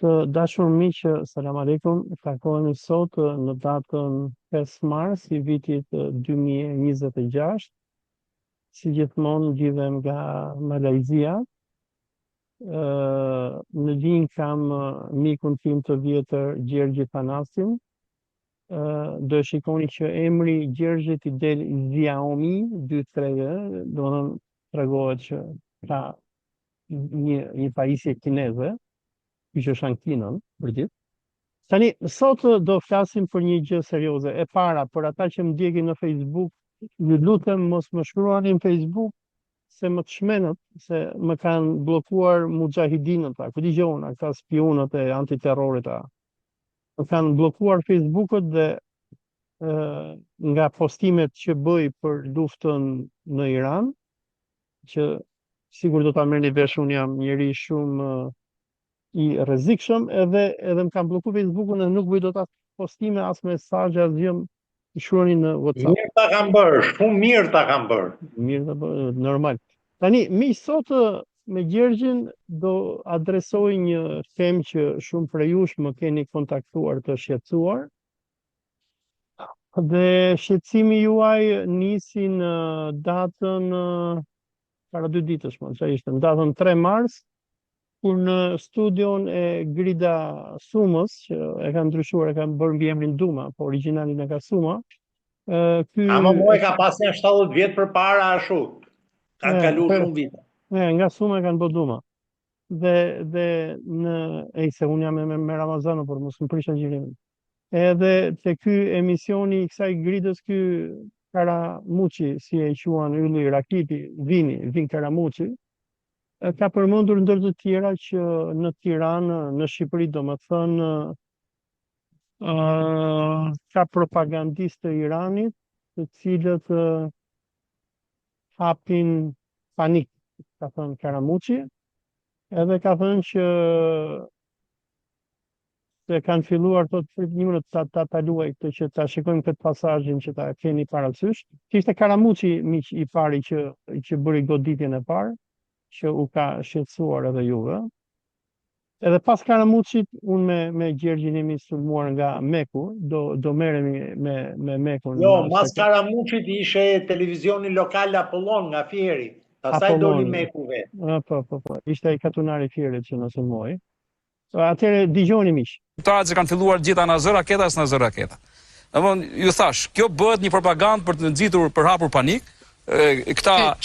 Të dashur miq, selam aleikum. Takohemi sot në datën 5 mars i vitit 2026. Si gjithmonë gjidhem nga Malajzia. Në linj kam mikun tim të vjetër Gjergji Thanasin. Do e shikoni që emri Gjergjit i del Xiaomi 23, do të tregohet që ka një pajisje kineze, që është Kinën, për gjithë. Tani, sot do flasim për një gjë serioze. E para, për ata që më ndjekin në Facebook, ju lutem mos më shkruani në Facebook se më të shmenët, se më kanë bllokuar mujahidinët, ku dëgjona, këta spionët e antiterrorit. Më kanë bllokuar Facebookut dhe nga postimet që bëj për luftën në Iran, që sigur do ta merrni vesh, unë jam njeri shumë i rrezikshëm, edhe më kanë bllokuar Facebookun dhe nuk bëj dot as postime, as mesazhe, as gjë, i shkruani në WhatsApp. Mirë ta kanë bërë, shumë mirë ta kanë bërë. Mirë ta bërë, normal. Tani, miq, sot me Gjergjin do adresoj një temë që shumë prej jush më keni kontaktuar të shqetësuar. Dhe shqetësimi juaj nisi në datën para 2 ditësh, çfarë ishte, në datën 3 mars, kur në studion e Grida Sumës, që e kanë ndryshuar, e kanë bërë mbi emrin Duma, po origjinalin e ka Suma. Ama mua ka pas një 70 vjet përpara ashtu. Ka kaluar shumë vite. Nga Suma e kanë bërë Duma. Dhe në se unë jam me Ramazanu, por mos më prisha gjirimin. Edhe te ky emisioni i kësaj Gridës, ky Karamuçi, si e quan ylli Rakiti, Vin Karamuçi, ka përmendur ndër të tjera që në Tiranë, në Shqipëri, domethënë, ka propagandistë të Iranit, të cilët hapin panik, ka thënë Karamuçi, edhe ka thënë që se kanë filluar të një minutë ta luaj këtë, që ta shikojmë këtë pasazhin që ta keni parasysh. Ishte Karamuçi miq i pari që bëri goditjen e parë, që u ka shqetësuar edhe juve. Edhe pas Karamuçit, unë me Gjergjin jemi sulmuar nga Meku, do merremi me Mekun. Jo, mas Karamuçit ishe televizioni lokal Apollon nga Fieri. Pastaj doli Meku vetë. Po. Ishte ai katunari Fierit që na sulmoi. Atëherë dëgjoni miq. Këta që kanë filluar gjitha në zë raketa, s'na zë raketa. Domthon, ju thash, kjo bëhet një propagandë për të nxitur, për hapur panik. Këta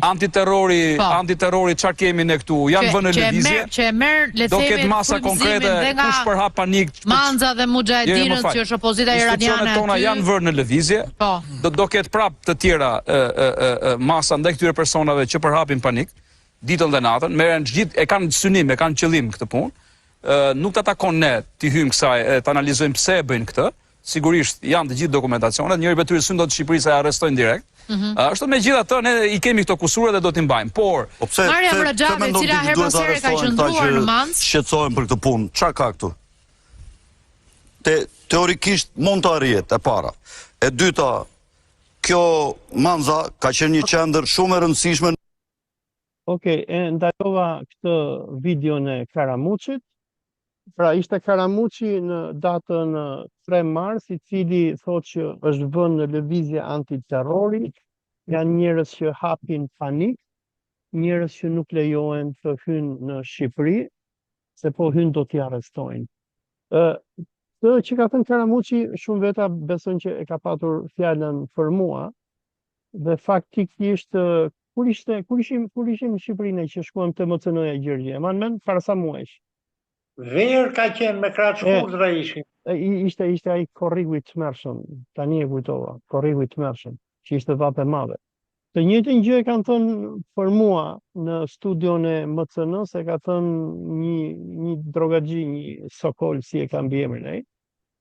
antiterrori çfarë kemi ne këtu, janë vënë në lëvizje, që e merr le të themi, do ketë masa konkrete, kush për hap panik, Manza dhe Mujahidinët, që është opozita iraniane, tona janë vënë në lëvizje. Do ketë prap të tjera masa ndaj këtyre personave që përhapin panik ditën dhe natën, merren gjithë, e kanë synim, e kanë qëllim këtë punë. Nuk ta takon ne të hyjmë kësaj, të analizojmë pse e bëjnë këtë. Sigurisht janë të gjithë dokumentacionet, njëri prej tyre syn do të Shqipërisë e arrestojnë direkt. Ashtu megjithatë ne i kemi këto kusura dhe do t'i mbajmë. Por Maria Mraxhavi, e cila herë pas here ka qëndruar në Mancë, shqetësohen për këtë punë. Çfarë ka këtu? Teorikisht mund të arrihet, e para. E dyta, kjo Manza ka qenë një qendër shumë e rëndësishme. Okej, ndajova këtë videon e Karamuçit. Pra, ishte Karamuçi në datën 3 mars, i cili thotë që është vënë në lëvizje antiterrori, janë njerëz që hapin panik, njerëz që nuk lejohen të hyjnë në Shqipëri, se po hyjnë do t'i arrestojnë. Këtë që ka thënë Karamuçi, shumë veta besojnë që e ka patur fjalën për mua, dhe faktikisht kur ishim në Shqipëri që shkuam te MCN-ja Gjergji, e man mend para sa muajsh. Verë ka qenë me krahë shkurtra ishin. Ishte ai korrigu i tmerrshëm, tani e kujtova, korrigu i tmerrshëm, që ishte vape madhe. Të njëjtën gjë e kanë thënë për mua në studion e MCN-s, e ka thënë një drogaxhi, një sokol, si e ka mbi emrin ai,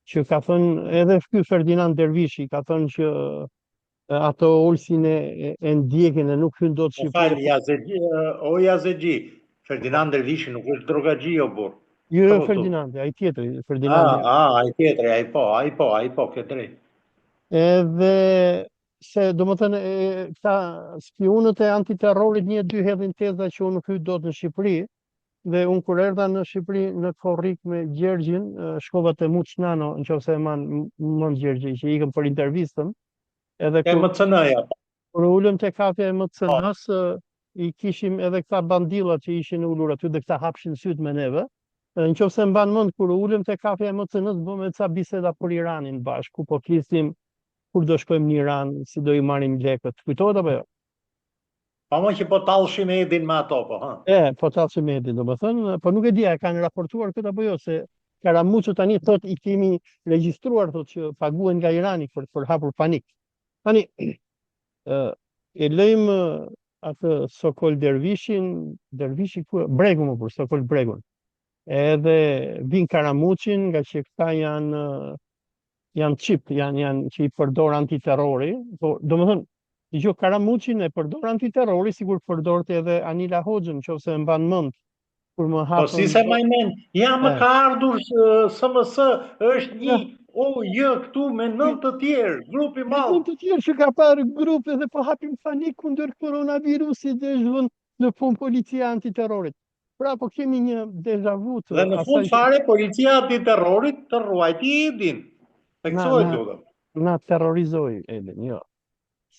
që ka thënë edhe ky Ferdinand Dervishi, ka thënë që ato ulsin e ndjekin e nuk hyn dot Shqipëri. O Yazegji, Ferdinand Dervishi nuk është drogaxhi o burr. Jo, Ferdinand, ai tjetri, Ferdinand. Ai tjetri, ai po, ke drejt. Edhe se domethënë këta spionët e antiterrorit 1-2 hedhin teza që unë nuk hyj dot në Shqipëri, dhe unë kur erdha në Shqipëri në korrik me Gjergjin, shkova te Muçnano, nëse e mend Gjergji, që ikëm për intervistën, edhe E MCN-ja. kur ulëm te kafja e MCN-s, i kishim edhe këta bandillat që ishin ulur aty dhe këta hapshin syt me neve. Nëse mban mend kur ulëm te kafja e MCN-s, bëm ca biseda për Iranin bashkë, ku po flisnim kur do shkojmë në Iran, si do i marrim lekët. Kujtohet apo jo? Pa më që po tallshim Edin me ato, po, ha? Po tallshim Edin, domethënë, po nuk e di, a kanë raportuar këtë apo jo, se Karamuçu tani thot i kemi regjistruar, thot që paguhen nga Irani për hapur panik. Tani e lejmë atë Sokol Dervishi ku Bregu më për Sokol Bregun. Edhe vin Karamuçin, nga që këta janë çip, janë që i përdor antiterrori, po domethënë dëgjoj, Karamuçin e përdor antiterrori, sigur përdorte edhe Anila Hoxhën, nëse e mban mend, kur më hapën. Po si se më mend, më ka ardhur SMS, është një këtu me 9 të tjerë, grupi i madh. 9 të tjerë që ka parë grupe dhe po hapin panik kundër koronavirusit dhe zhvon në fund policia antiterrorit. Pra po kemi një deja vu të. Dhe në fund fare policia antiterrorit të ruajti Edin. Theksoj lutem. Na terrorizoi Edin, jo.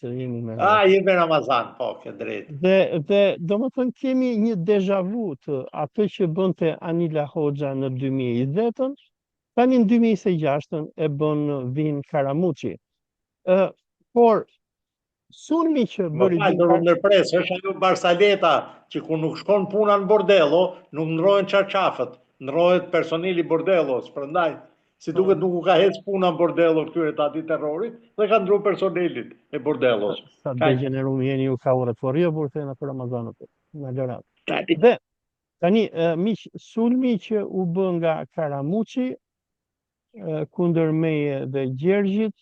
Jemi me Ramazan, po, ke drejt. Dhe do më thënë kemi një deja vu të atë që bënte Anila Hoxha në 2020, tani në 2026 e bën Vin Karamuçi. Por sulmi që bëri ndërpres, është ajo Barsaleta që kur nuk shkon puna në bordello, nuk ndrohen çarçafët, ndrohet personeli bordellos, prandaj si duket nuk u ka hec puna në bordello këtyre të antiterrorit dhe ka ndru personelit e bordellos. Sa degenerum jeni ju ka urët, por jo për thënë për Ramazanët, në lërat. Dhe, tani, miq, sulmi që u bë nga Karamuçi kundër meje dhe Gjergjit,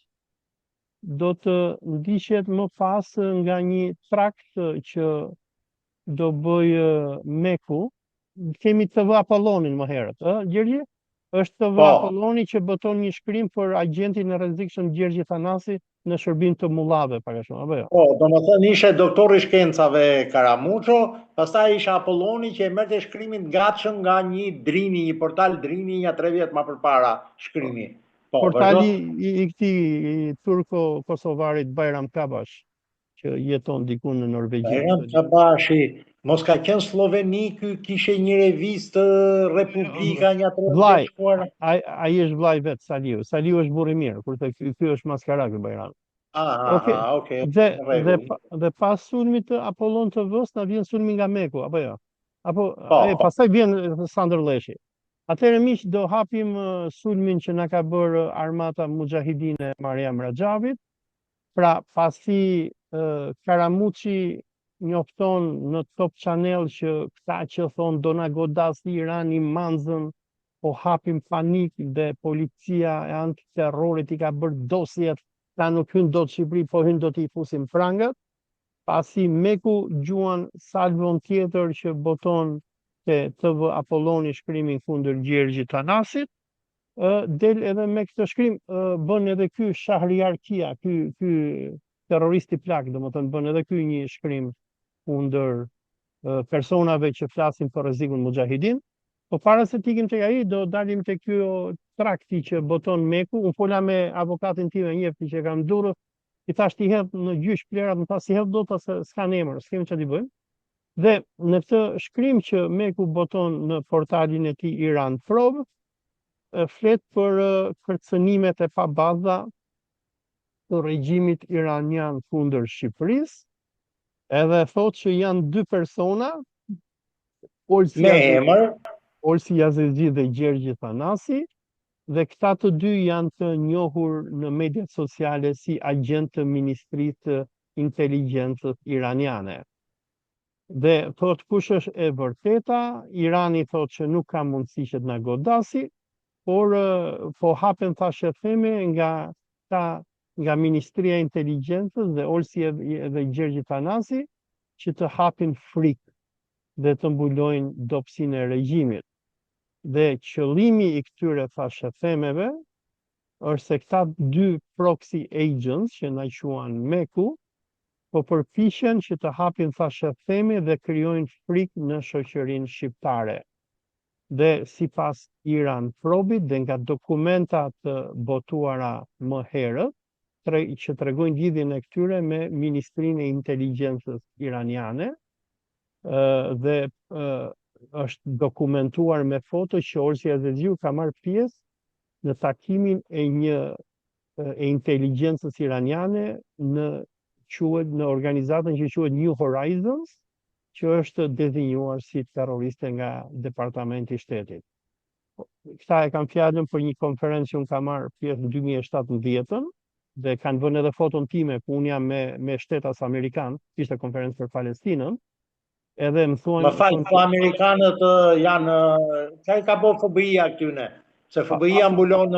do të ndiqet më pas nga një trakt që do bëjë Meku. Kemi TV Apollonin më herët, Gjergji? Është TV Apolloni që boton një shkrim për agentin e rrezikshëm Gjergji Thanasi në shërbim të mullave, para shumë, apo jo? Po, domethënë ishte doktori shkencave Karamuço, pastaj ishte Apolloni që e merrte shkrimin gatshëm nga një Drini, një portal Drini, një 3 vjet më përpara shkrimi. Portali i këtij turko-kosovarit Bajram Kabash, që jeton diku në Norvegji. Bajram Kabashi, mos ka qenë Sloveni, ky kishe një revistë Republika, një 3 vjet shkuar. Ai është vllai vet Saliu. Saliu është burr i mirë, kurse ky është maskara ky Bajram. Okej. Dhe pas sulmit të Apollon TV-s na vjen sulmi nga Meku, apo jo? Apo pastaj vjen Sandërleshi. Atëherë miq, do hapim sulmin që na ka bërë Armata Mujahidine Mariam Rajavit. Pra, pasi Karamuçi njofton në Top Channel që këta që thonë do na godasi Irani manzën, po hapim panik dhe policia e antiterrorit i ka bërë dosjet, ta nuk hyn dot Shqipëri, po hyn do t'i fusim frangat. Pasi Meku gjuan salvon tjetër që boton te TV Apolloni shkrimin kundër Gjergjit Thanasit, del edhe me këtë shkrim, bën edhe ky Shahriar Kia, ky terroristi plak, domethënë bën edhe ky një shkrim kundër personave që flasin për rrezikun mujahidin. Po para se të ikim tek ai, do dalim tek ky trakti që boton Meku. Unë fola me avokatin tim e njëfti që kam durrë, i thash ti hedh në gjyq plerat, më tha si hedh dot se s'kan emër, s'kemi çfarë t'i bëjmë. Dhe në këtë shkrim që Meku boton në portalin e tij Iran Probe, flet për kërcënimet e pabaza të regjimit iranian kundër Shqipërisë, edhe thot që janë 2 persona, Olsi Yazezi dhe Gjergji Thanasi, dhe këta të dy janë të njohur në mediat sociale si agent të Ministrisë të Inteligjencës iraniane. Dhe thot kush është e vërteta, Irani thot që nuk ka mundësi që të na godasi, por po hapen thashë theme nga Ministria e Inteligjencës dhe Olsi dhe Gjergji Thanasi që të hapin frikë dhe të mbulojnë dobësinë e regjimit. Dhe qëllimi i këtyre thashë themeve është se këta 2 proxy agents që na quhen Meku, po përpiqen që të hapin thashë theme dhe krijojnë frikë në shoqërinë shqiptare. Dhe sipas Iran Probit dhe nga dokumentat të botuara më herët, që tregojnë lidhjen e këtyre me Ministrinë e Inteligjencës iraniane, dhe është dokumentuar me foto që Orsi Azeziu ka marrë pjesë në takimin e inteligjencës iraniane në organizatën që quhet New Horizons, që është dezinjuar si terroriste nga Departamenti i Shtetit. Këta e kanë fjalën për një konferencë që unë ka marrë pjesë në 2017 dhe kanë vënë edhe foton time ku unë jam me shtetas amerikan, ishte konferencë për Palestinën, edhe më thuan... Më falë, po Amerikanët janë... Qa i ka bo FBI-a këtyne? Se FBI-a mbulon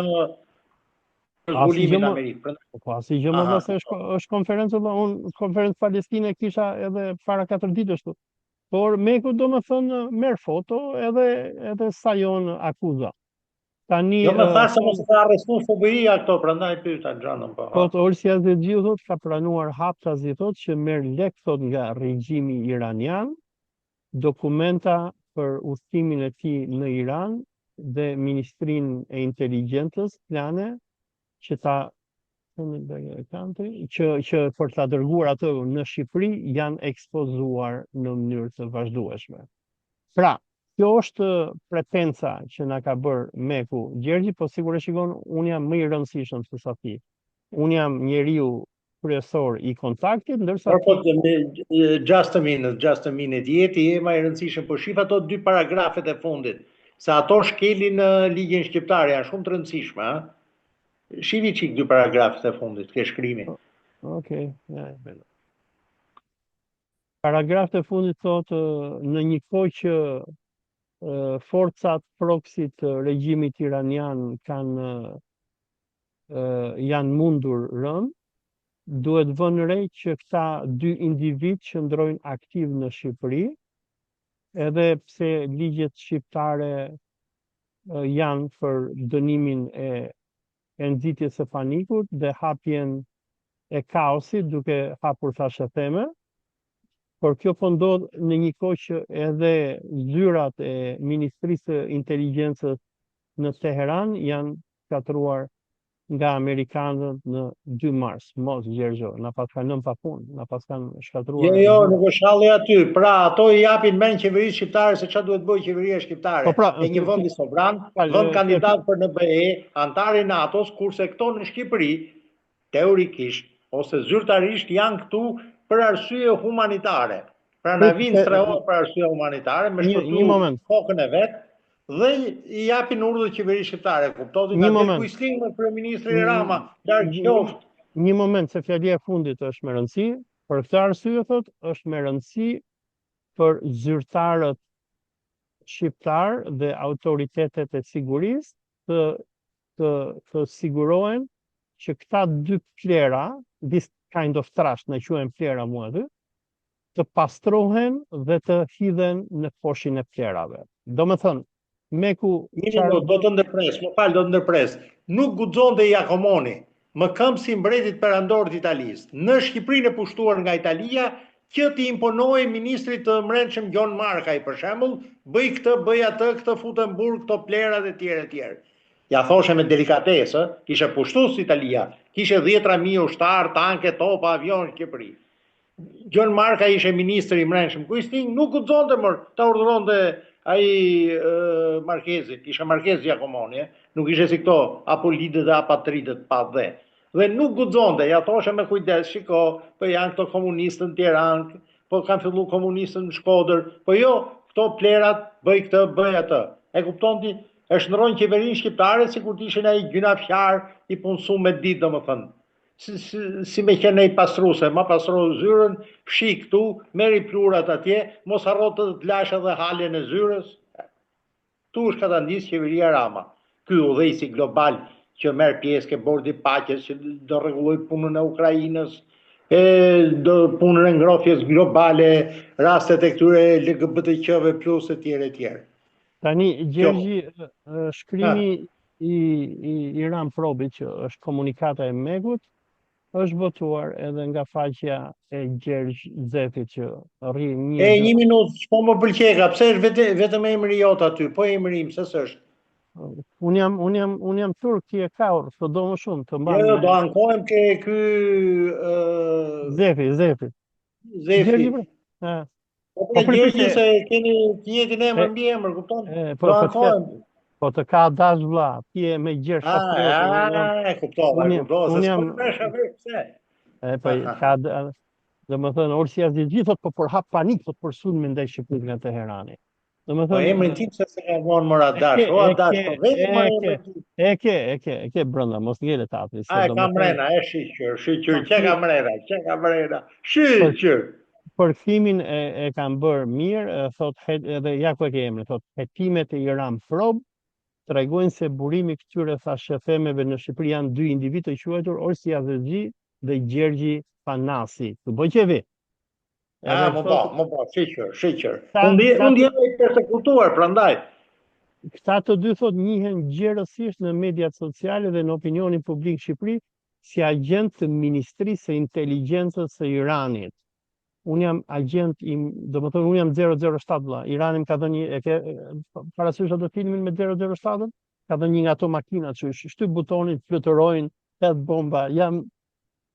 zbulimin Amerikë. Po, asi gjë më dhe se është konferencë, unë konferencë Palestine kisha edhe para 4 ditësh. Por Meku do më thënë merë foto edhe sajon akuza. Tani... Jo më thashë se mos ka arrestu FBI-a këto, prandaj pyeta Xhanën po. Po Orsi Azeziu thot ka pranuar haptazi thot që merr lek thot nga regjimi iranian, dokumenta për udhëtimin e tij në Iran dhe Ministrinë e Inteligjencës plane që që për ta dërguar atë në Shqipëri janë ekspozuar në mënyrë të vazhdueshme. Pra, kjo është pretenca që na ka bërë Meku Gjergji, po sigurisht shikon, unë jam më i rëndësishëm se sa ti. Unë jam njeriu kryesor i kontaktit, ndërsa just a minute, jeti e më i rëndësishëm, po shif ato 2 paragrafet e fundit, se ato shkelin në ligjin shqiptar, janë shumë të rëndësishme, ha? Shivi qik 2 paragrafet e fundit, ke shkrimi. Okej, paragrafet e fundit thotë në një kohë që forcat proxy të regjimit iranian janë mundur rënd, duhet vënë re që këta 2 individ që ndrojnë aktiv në Shqipëri, edhe pse ligjet shqiptare janë për dënimin e nxitjes së panikut dhe hapjen e kaosit duke hapur thashë theme, por kjo po ndodh në një kohë që edhe zyrat e Ministrisë së Inteligjencës në Teheran janë shkatruar nga amerikanët në 2 mars. Mos Gjergjo, na pas kanë lënë pa punë, na pas kanë shkatruar. Jo, nuk është shalli aty. Pra, ato i japin mend qeverisë shqiptare se çfarë duhet bëjë qeveria shqiptare. E një vendi sovran, vend kandidat për NBE, antar i NATO-s, kurse këto në Shqipëri teorikisht ose zyrtarisht janë këtu për arsye humanitare. Pra na vinë strehohet për arsye humanitare me shpëtu kokën e vet. Dhe i japin urdhë qeverisë shqiptare, kuptoni nga Kuisling me kryeministri Rama, larg qoftë. Një moment, se fjalia e fundit është me rëndësi, për këtë arsye thot, është me rëndësi për zyrtarët shqiptar dhe autoritetet e sigurisë të sigurohen që këta 2 plera, this kind of trash, në quajmë plera mua aty, të pastrohen dhe të hidhen në foshin e plerave. Do më thënë, Meku... do të ndërpres, më falë, do të ndërpres. Nuk guxonte Jacomoni, më këmbë si mbretit perandor të Italisë, në Shqipërinë e pushtuar nga Italia, që t'i imponoi ministrit të mbrëmshëm Gjon Markaj, për shembull, bëj këtë, bëj atë, këtë futën burg, këto plerat e tjerë. Ja thoshe me delikatesë, kishe pushtues Italia, kishe 10.000 ushtar, tanke, topa, avion në Shqipëri. Gjon Markaj ishte ministri i mbrëmshëm Kuisling, nuk guxonte më ta urdhëronte ai Markezi, isha Markezi Jacomoni, nuk ishe si këto apolidët dhe apatridët pa dhe. Dhe nuk guxonte, ja thoshe me kujdes, shiko, po janë këto komunistën në Tiranë, po kanë fillu komunistën në Shkodër, po jo, këto plerat, bëj këtë, bëj atë. E kupton ti, e shndrojnë qeverinë shqiptare sikur të ishin ai gjynafqar i punësuar me ditë, domethënë. Si me qenë i pastruse, ma pastro zyrën, fshi këtu, meri plurat atje, mos harro të lash edhe haljen e zyrës. Tu është ka ta ndisë qeveria Rama. Ky udhëheqësi global që merr pjesë ke bordi paqes, që do rregulloj punën e Ukrainës, do punën e ngrohjes globale, rastet e këtyre LGBTQ-ve plus e tjerë. Tani, Gjergji, shkrimi i Iran Probit, që është komunikata e Mekut, është votuar edhe nga faqja e Gjergj Zefit që rri një E, një minutë, s'po më pëlqeka, pse është vetëm emri jot aty, po emri im, se s'është. Unë jam turk, ti e kaur, të do më shumë, të Jo, mban do ankohem ke ky Zefi. Zefi. Gjergj, pra. Po Po për Gjergjin pripite, se keni të njëjtin emër mbi emër, kupton? po Do të ankohem. po të ka dash vlla, ti e me Gjergj Shaprioti, E kuptova, se unë jam, s'po mesha vetë pse. po ka, dhe më thënë, Orsi Azizgi thot, po për hap panik, thot për sulmin ndaj Shqipërisë nga Teherani. Dhe më Po emrin thënë, tim se ka vonë më Adash, o Adash, po vetë më emrin tim. e ke brenda, mos ngele tatri, se A, do ka më thënë, mrena, e shiqyr, që ka mrena, shiqyr. përkthimin e kanë bërë mirë, thot, edhe ja ku e ke emrin, thot, hetimet e Iran Prob, tregojnë se burimi këtyre thashëthemeve në Shqipëri janë dy individ të quajtur Orsi Azizgi dhe Gjergji Panasi. Të bëqevi. Më po, shiqyr. Ta- Unë jam i persekutuar, prandaj. Këta të dy thot njihen gjerësisht në mediat sociale dhe në opinionin publik Shqipëri si agent të Ministrisë së Inteligjencës së Iranit. Unë jam agent do më thonë unë jam 007 vlla. Irani më ka dhënë e ke parasysh atë filmin me 007-ën? Ka dhënë një nga ato makina që shtyp butonin, fluturojnë, hedh bomba. Jam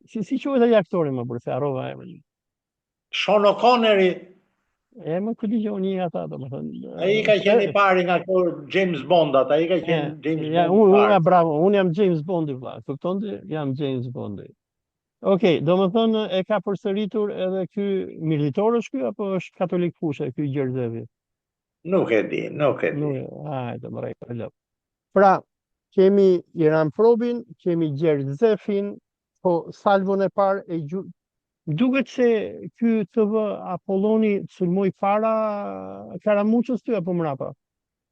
si quhet ai aktori më burse, harrova emrin. Sean O'Connery, Më ku dëgjoj një ata domethënë. ai ka qenë i pari nga këto James Bondat, ai ka qenë James Ja, Bond. bravo, unë jam James Bondi vlla. Kuptonte? Jam James Bondi. Okej, do më thënë e ka përsëritur edhe ky militor është ky apo është katolik fushe ky Gjerzevi? Nuk e di. Hajde, më rejtë. Pra, kemi Iran Probin, kemi Gjergj Zefin, po salvon e parë e duket se ky TV Apolloni sulmoi para Karamuçës ty apo mrapa?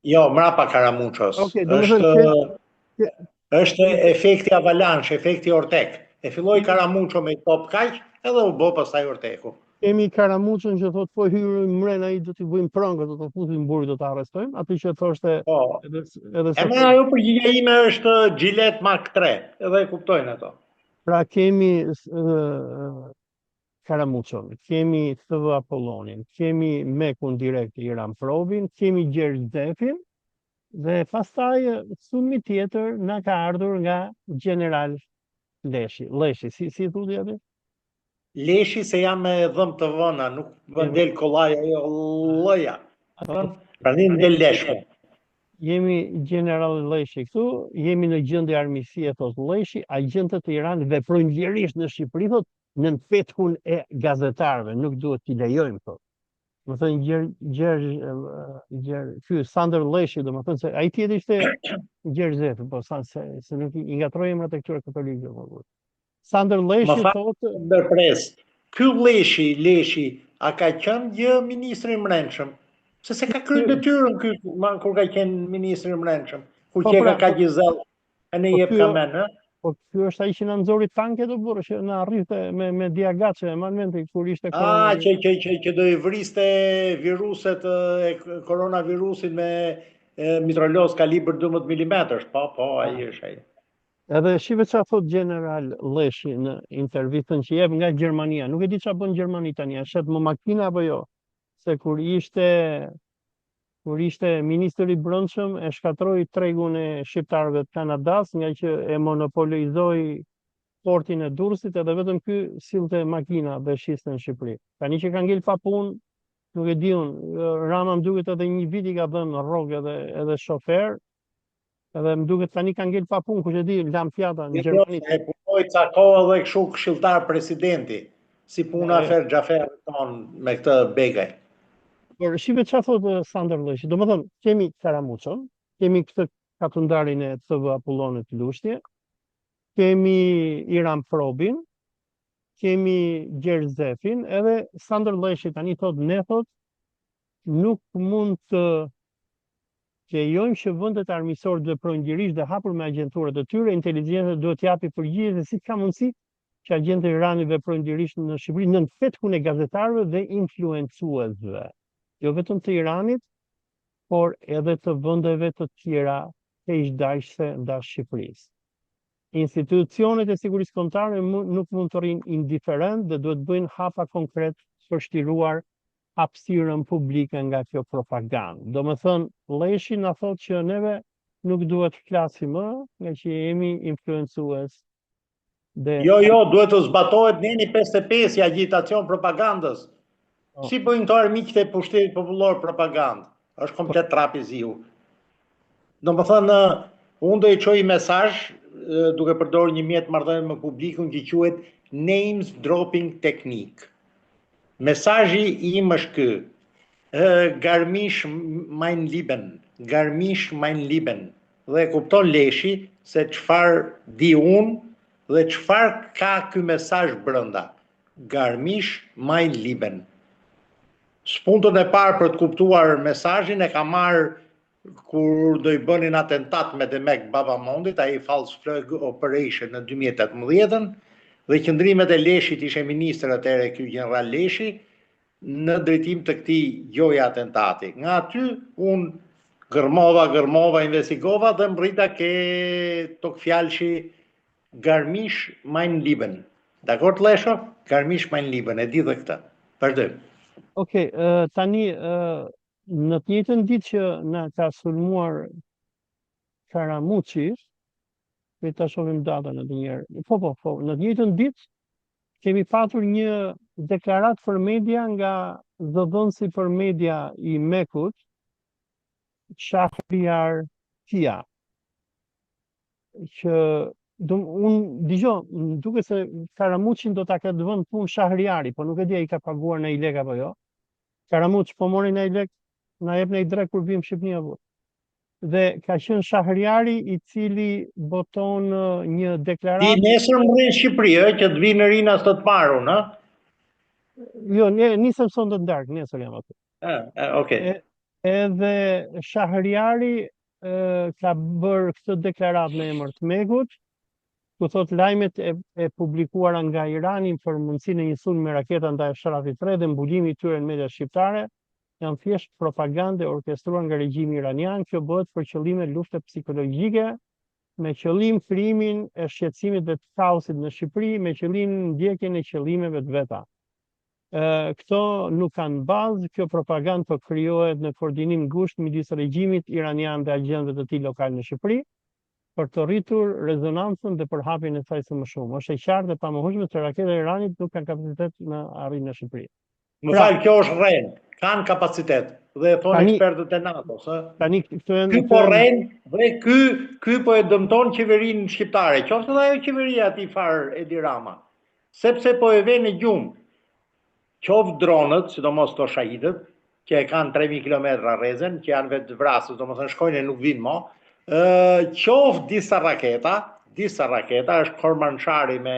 Jo, mrapa Karamuços. Okej, do më thënë Është efekti avalanche, efekti Ortek. E filloi Karamuço me top kaq, edhe u bë pastaj Orteku. kemi Karamuçën që thot po hyrëm mren ai do t'i bëjmë prangë, do të fusim burri, do ta arrestojmë, aty që thoshte Po. edhe E më ajo përgjigja ime është Gillette Mark 3, edhe e kuptojnë ato. pra kemi Karamuçon, kemi TV Apollonin, kemi Mekun direkt Iran Probin, kemi Gjergj Zefin dhe pastaj sulmi tjetër na ka ardhur nga General Leshi, si thudi atë? Leshi se jam me dhëm të vëna, nuk vëndel kollaja, jo lloja. Pra një ndel leshme. Jemi General Leshi këtu, jemi në gjendje armiqësie, thot Leshi, agjentët e Iranit veprojnë lirisht në Shqipëri, thot, në fethun e gazetarëve, nuk duhet t'i lejojmë, thot. Më thënë ky Sander Leshi, do më thënë se ai tjetër ishte Gjergj Zefi, po se nuk i ngatroj emrat e këtyre katolikëve. Sander Leshi thotë ndërpres. Ky Leshi, a ka qenë gjë ministri i Mbrëmshëm? Se ka kryer detyrën ky kur ka qenë ministri i Mbrëmshëm. Ku që ka gjizell e ne jep kamen, ë? Po ky është ai që na nxori tanket o burrë që na arrite me diagaçe e momenti kur ishte që do i vriste viruset e koronavirusit me mitralos kalibër 12 mm. Po, ai është ai. Edhe shive çfarë thot General Leshi në intervistën që jep nga Gjermania. Nuk e di çfarë bën Gjermani tani, a shet më makina apo jo? Se kur ishte ministri i brendshëm e shkatroi tregun e shqiptarëve të Kanadas nga që e monopolizoi portin e Durrësit edhe vetëm ky sillte makina dhe shiste në Shqipëri. Tani që ka ngel pa punë, nuk e di unë, Rama më duket edhe një vit i ka dhënë rrogë edhe shofer. Edhe më duket tani ka ngel pa punë, kush e di, lam fjata në Gjermani. E punoi ca kohë edhe kështu këshilltar presidenti, si puna Fer Xhaferit ton me këtë Begaj. Por shive çfarë thotë Sander Leshi. Domethënë, kemi Karamuçon, kemi këtë katundarin e TV Apollonit Lushtje, kemi Iran Probin, kemi Gjergj Zefin, edhe Sander Leshi tani thotë nuk mund të lejojmë që vendet armiqësore të veprojnë lirisht dhe hapur me agjenturat e tyre, inteligjenca duhet të japi përgjigje se si ka mundësi që agjentët e Iranit veprojnë lirisht në Shqipëri nën fethun e gazetarëve dhe influencuesve. Jo vetëm të Iranit, por edhe të vendeve të tjera keqdajshse ndaj Shqipërisë. institucionet e sigurisë kombëtare nuk mund të rrinë indiferent dhe duhet bëjnë hapa konkret për shtruar hapësirën publike nga kjo propagandë. Do më thënë, Leshi na thotë që neve nuk duhet të flasim më, nga që jemi influencues. Jo, duhet të zbatohet neni 55 i agitacion propagandës. Si bëjnë këto armiqtë e pushtetit popullor propagandë? Është komplet trapiziu. Do më thënë, unë do i çoj mesazh duke përdorur një mjet marrëdhënie me publikun që quhet names dropping technique. Mesazhi im është ky: Garmisch mein Lieben. Dhe kupton Leshi se çfarë di unë dhe çfarë ka ky mesazh brenda. Garmisch mein Lieben. Spuntën e parë për të kuptuar mesazhin e ka marrë kur do i bënin atentat me Demek Babamondit, ai false flag operation në 2018, dhe qëndrimet e Leshit, ishe ministër atëherë ky general Leshi, në drejtim të këtij gjoje atentati. Nga aty unë gërmova, investigova dhe mbrita ke tok fjalëshi Garmisch mein Lieben. Dakor Lesho? Garmisch mein Lieben, e di dhe këtë. Vazhdojmë. Okej, tani në të njëjtën ditë që na ka sulmuar Karamuçi, le ta shohim datën edhe një herë. Po, në të njëjtën ditë kemi patur një deklaratë për media nga zëdhënësi për media i Mekut, Shahriar Tia, që unë duke se Karamuçin do ta ketë vënë punë Shahriari, po nuk e di ai ka paguar në i lek apo jo. Karamuç po mori në i lek, na jep në i drek kur vim Shqipëni apo. Dhe ka qenë Shahriari i cili boton një deklaratë. Ti nesër më rrinë Shqipëri, që të vinë rina së të parun, ha? Jo, nisëm sonde të darkë, nesër jam aty. Okej. Edhe Shahriari ka bërë këtë deklaratë në emër të Mekut, ku thot lajmet e publikuara nga Irani për mundësinë e një sulmi me raketa ndaj Fshatit 3 dhe mbulimi i tyre në media shqiptare janë thjesht propagandë orkestruar nga regjimi iranian. Kjo bëhet për qëllime lufte psikologjike, me qëllim krijimin e shqetësimit dhe të kaosit në Shqipëri, me qëllim ndjekjen e qëllimeve të veta. Këto nuk kanë bazë, kjo propagandë po krijohet në koordinim ngushtë midis regjimit iranian dhe agjentëve të tij lokal në Shqipëri, për të rritur rezonancën dhe për hapjen e saj së më shumë. Është e qartë dhe pamohshme se raketat e Iranit nuk kanë kapacitet në arritje në Shqipëri. Më fal, kjo është rren, kanë kapacitet dhe thonë ekspertët e NATO-s, ë. Tani ky po rren dhe ky po e dëmton qeverinë shqiptare. Qoftë edhe ajo qeveria aty far Edi Rama, sepse po e vjen në gjumë. Qoftë dronët, sidomos to shahidët, që e kanë 3000 kilometra rrezen, që janë vetë vrasës, domethënë shkojnë e nuk vinë më. Qoftë disa raketa, është Kormanshari me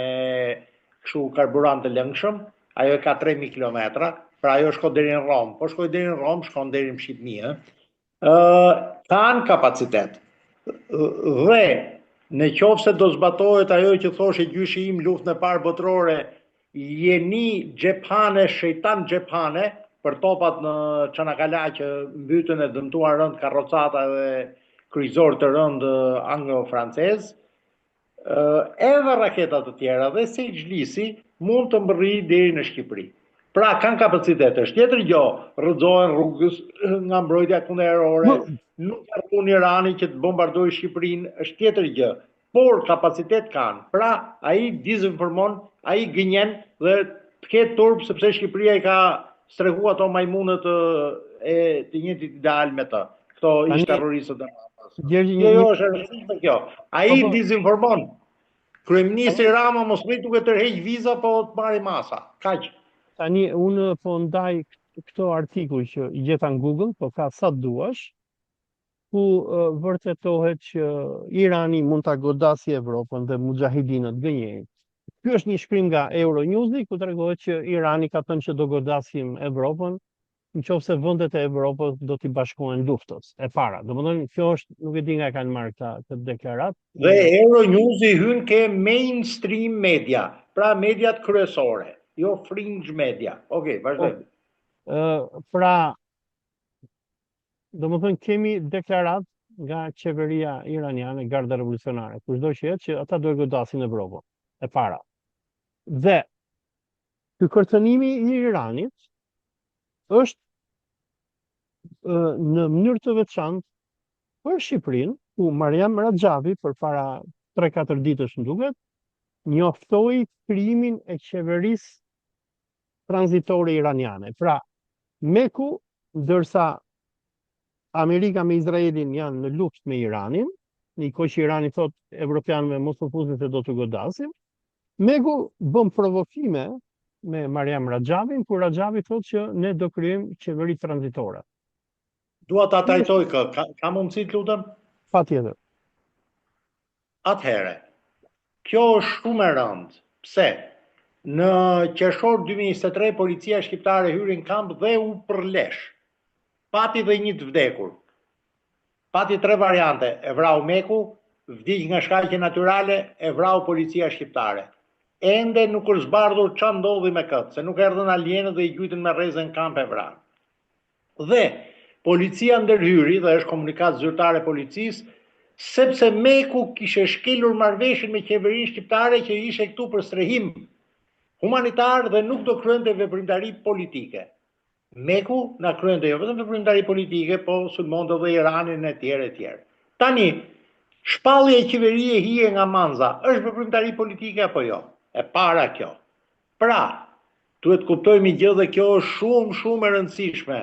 kështu karburant të lëngshëm, ajo ka 3000 kilometra, pra ajo shko deri në Rom, po shkoj deri në Rom, shkon deri në Shqipëni, kanë kapacitet. Dhe në qoftë se do zbatohet ajo që thoshe gjyshi im luftën e parë botërore, jeni xhephane, shejtan xhephane, për topat në Çanakkala që mbytën e dëmtuar rënd karrocata dhe kryqëzor të rënd anglo-francez, edhe raketat të tjera dhe se gjlisi mund të mbërri deri në Shqipëri. Pra kanë kapacitet, është tjetër gjë, rrëzohen rrugës nga mbrojtja kundërore, nuk harron Irani që të bombardojë Shqipërinë, është tjetër gjë, por kapacitet kanë. Pra ai dezinformon, ai gënjen dhe të ketë turp sepse Shqipëria i ka strehu ato majmunët e të njëjtit ideal me të. Këto ish terroristët e Jo, është rëndësishme kjo. Ai dezinformon. Kryeministri Rama mos rrit duke tërheq viza, po të marrë masa. Kaq. Tani unë po ndaj këto artikuj që i gjeta në Google, po ka sa duash, ku vërtetohet që Irani mund ta godasë Evropën dhe mujahidinët gënjejnë. Ky është një shkrim nga Euronews, ku tregohet që Irani ka thënë që do godasim Evropën, nëse vendet e Evropës do t'i bashkohen luftës e para. Domethënë kjo është, nuk e di nga kanë marrë këtë deklaratë. Dhe Euronews i hyn ke mainstream media, pra mediat kryesore, jo fringe media. Okej, vazhdojmë. Pra, domethënë kemi deklaratë nga qeveria iraniane, garda revolucionare, kushdo që jetë, që ata duhet godasin Evropën, e para. Dhe ky kërcënimi i Iranit është në mënyrë të veçantë për Shqipërinë, ku Mariam Raxhavi përpara 3-4 ditësh më duket, njoftoi krijimin e qeverisë tranzitore iraniane. Pra, Meku, ndërsa Amerika me Izraelin janë në luftë me Iranin, në kohë që Irani thot evropianëve mos u fusni se do të godasim, Meku bën provokime me Mariam Raxhavin, ku Raxhavi thot që ne do krijojmë qeveri tranzitore. Dua ta trajtoj kë, ka mundësi të lutem? Patjetër. Atëherë, kjo është shumë e rëndë. Pse? Në qershor 2023 policia shqiptare hyri në kamp dhe u përlesh. Pati dhe një të vdekur. Pati 3 variante, e vrau Meku, vdiq nga shkaqe natyrale, e vrau policia shqiptare. Ende nuk është zbardhur ç'a ndodhi me këtë, se nuk erdhën alienët dhe i gjujtën me rrezë në kamp e vranë. Dhe policia ndërhyri, dhe është komunikat zyrtare policisë, sepse Meku kishe shkelur marrëveshjen me qeverinë shqiptare që ishe këtu për strehim humanitar dhe nuk do kryente veprimtari politike. Meku na kryente jo vetëm veprimtari politike, po sulmonte dhe Iranin e tjerë e tjerë. Tani, shpallja e qeverie hije nga Manza, është veprimtari politike apo jo? E para kjo. Pra, duhet kuptojmë një gjë dhe kjo është shumë e rëndësishme.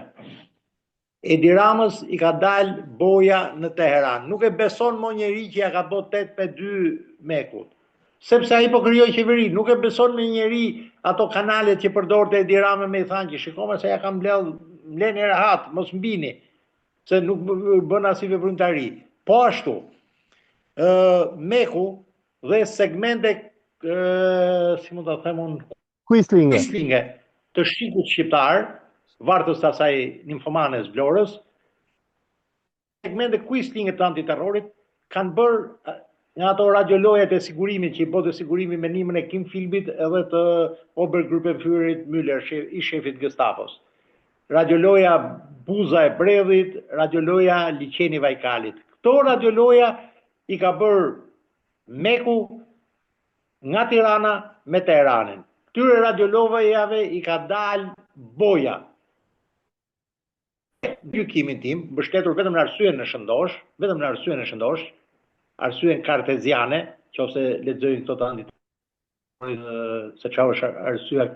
Edi Ramës i ka dalë boja në Teheran. Nuk e beson mo njeri që ja ka bë 8-2 Mekut. Sepse ai po krijoi qeveri, nuk e beson me njeri ato kanalet që përdorte Edi Rama me i thanë që shikome se ja kam mleni rahat, mos mbini, se nuk bën as i veprimtari. Po ashtu, Meku dhe segmente, si mund ta them unë, Quislinge të shqiput shqiptar, vartës të asaj nimfomanes Vlorës, segmente Quislinge të antiterrorit kanë bërë nga ato radiolojat e sigurimit që i bote sigurimi me nimën e Kim Philbit edhe të Obergruppenführerit Müller, i shefit Gestapos. Radioloja Buza e Bredhit, radioloja Liçeni Vajkalit. Këto radioloja i ka bërë Meku nga Tirana me Teheranin. Këtyre radiolojave i ka dalë boja. Gjykimin tim, mbështetur vetëm në arsyen në shëndosh, arsyen karteziane, qofse lexojnë këto të antiterrorit se çfarë është arsyeja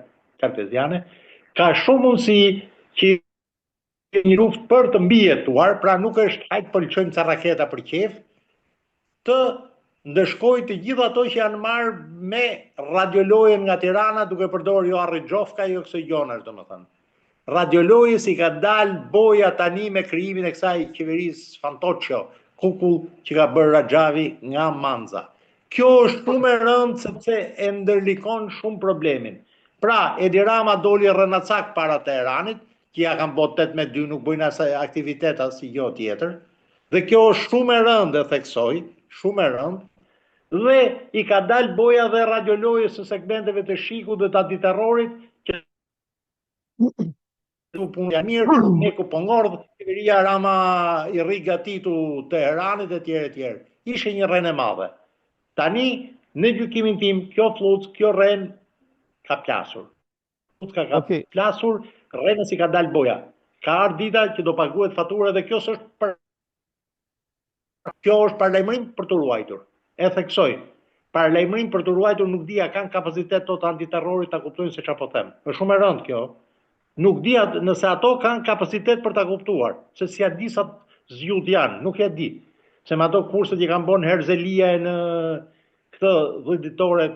karteziane, ka shumë mundësi që një luftë për të mbijetuar, pra nuk është hajt po lçojmë ca raketa për qef, të ndëshkojë të gjithë ato që janë marrë me radiolojen nga Tirana, duke përdorur jo Arrijovka, jo Xejonash, domethënë. Radiolojës i ka dalë boja tani me krijimin e kësaj qeverisë Fantoccio, kukull që ka bërë Raxhavi nga Manza. Kjo është shumë e rëndë sepse e ndërlikon shumë problemin. Pra, Edi Rama doli rënacak para Teheranit, që ja kanë bërë 8-2, nuk bëjnë asaj aktivitet as i jo tjetër. Dhe kjo është shumë e rëndë, e theksoj, shumë e rëndë. Dhe i ka dalë boja dhe radiolojës së segmenteve të shikut dhe të antiterrorit, që punë mirë, Meku po ngordh, qeveria Rama i rri gatitu Teheranit e tjerë. Ishe një rrenë e madhe. Tani, në gjykimin tim, kjo flluc, kjo rrenë ka plasur. Ka plasur, rrenës i ka dalë boja. Ka ardhur dita që do paguhet fatura dhe kjo është paralajmërim për të ruajtur. E theksoj. Paralajmërim për të ruajtur, nuk dia kanë kapacitet të antiterrorit ta kuptojnë se çfarë po them. Është shumë e rëndë kjo. Nuk di nëse ato kanë kapacitet për ta kuptuar, se si ja di sa zgjut janë, nuk ja di. Se me ato kurset që kanë bën Herzelia në këtë dhjetëtore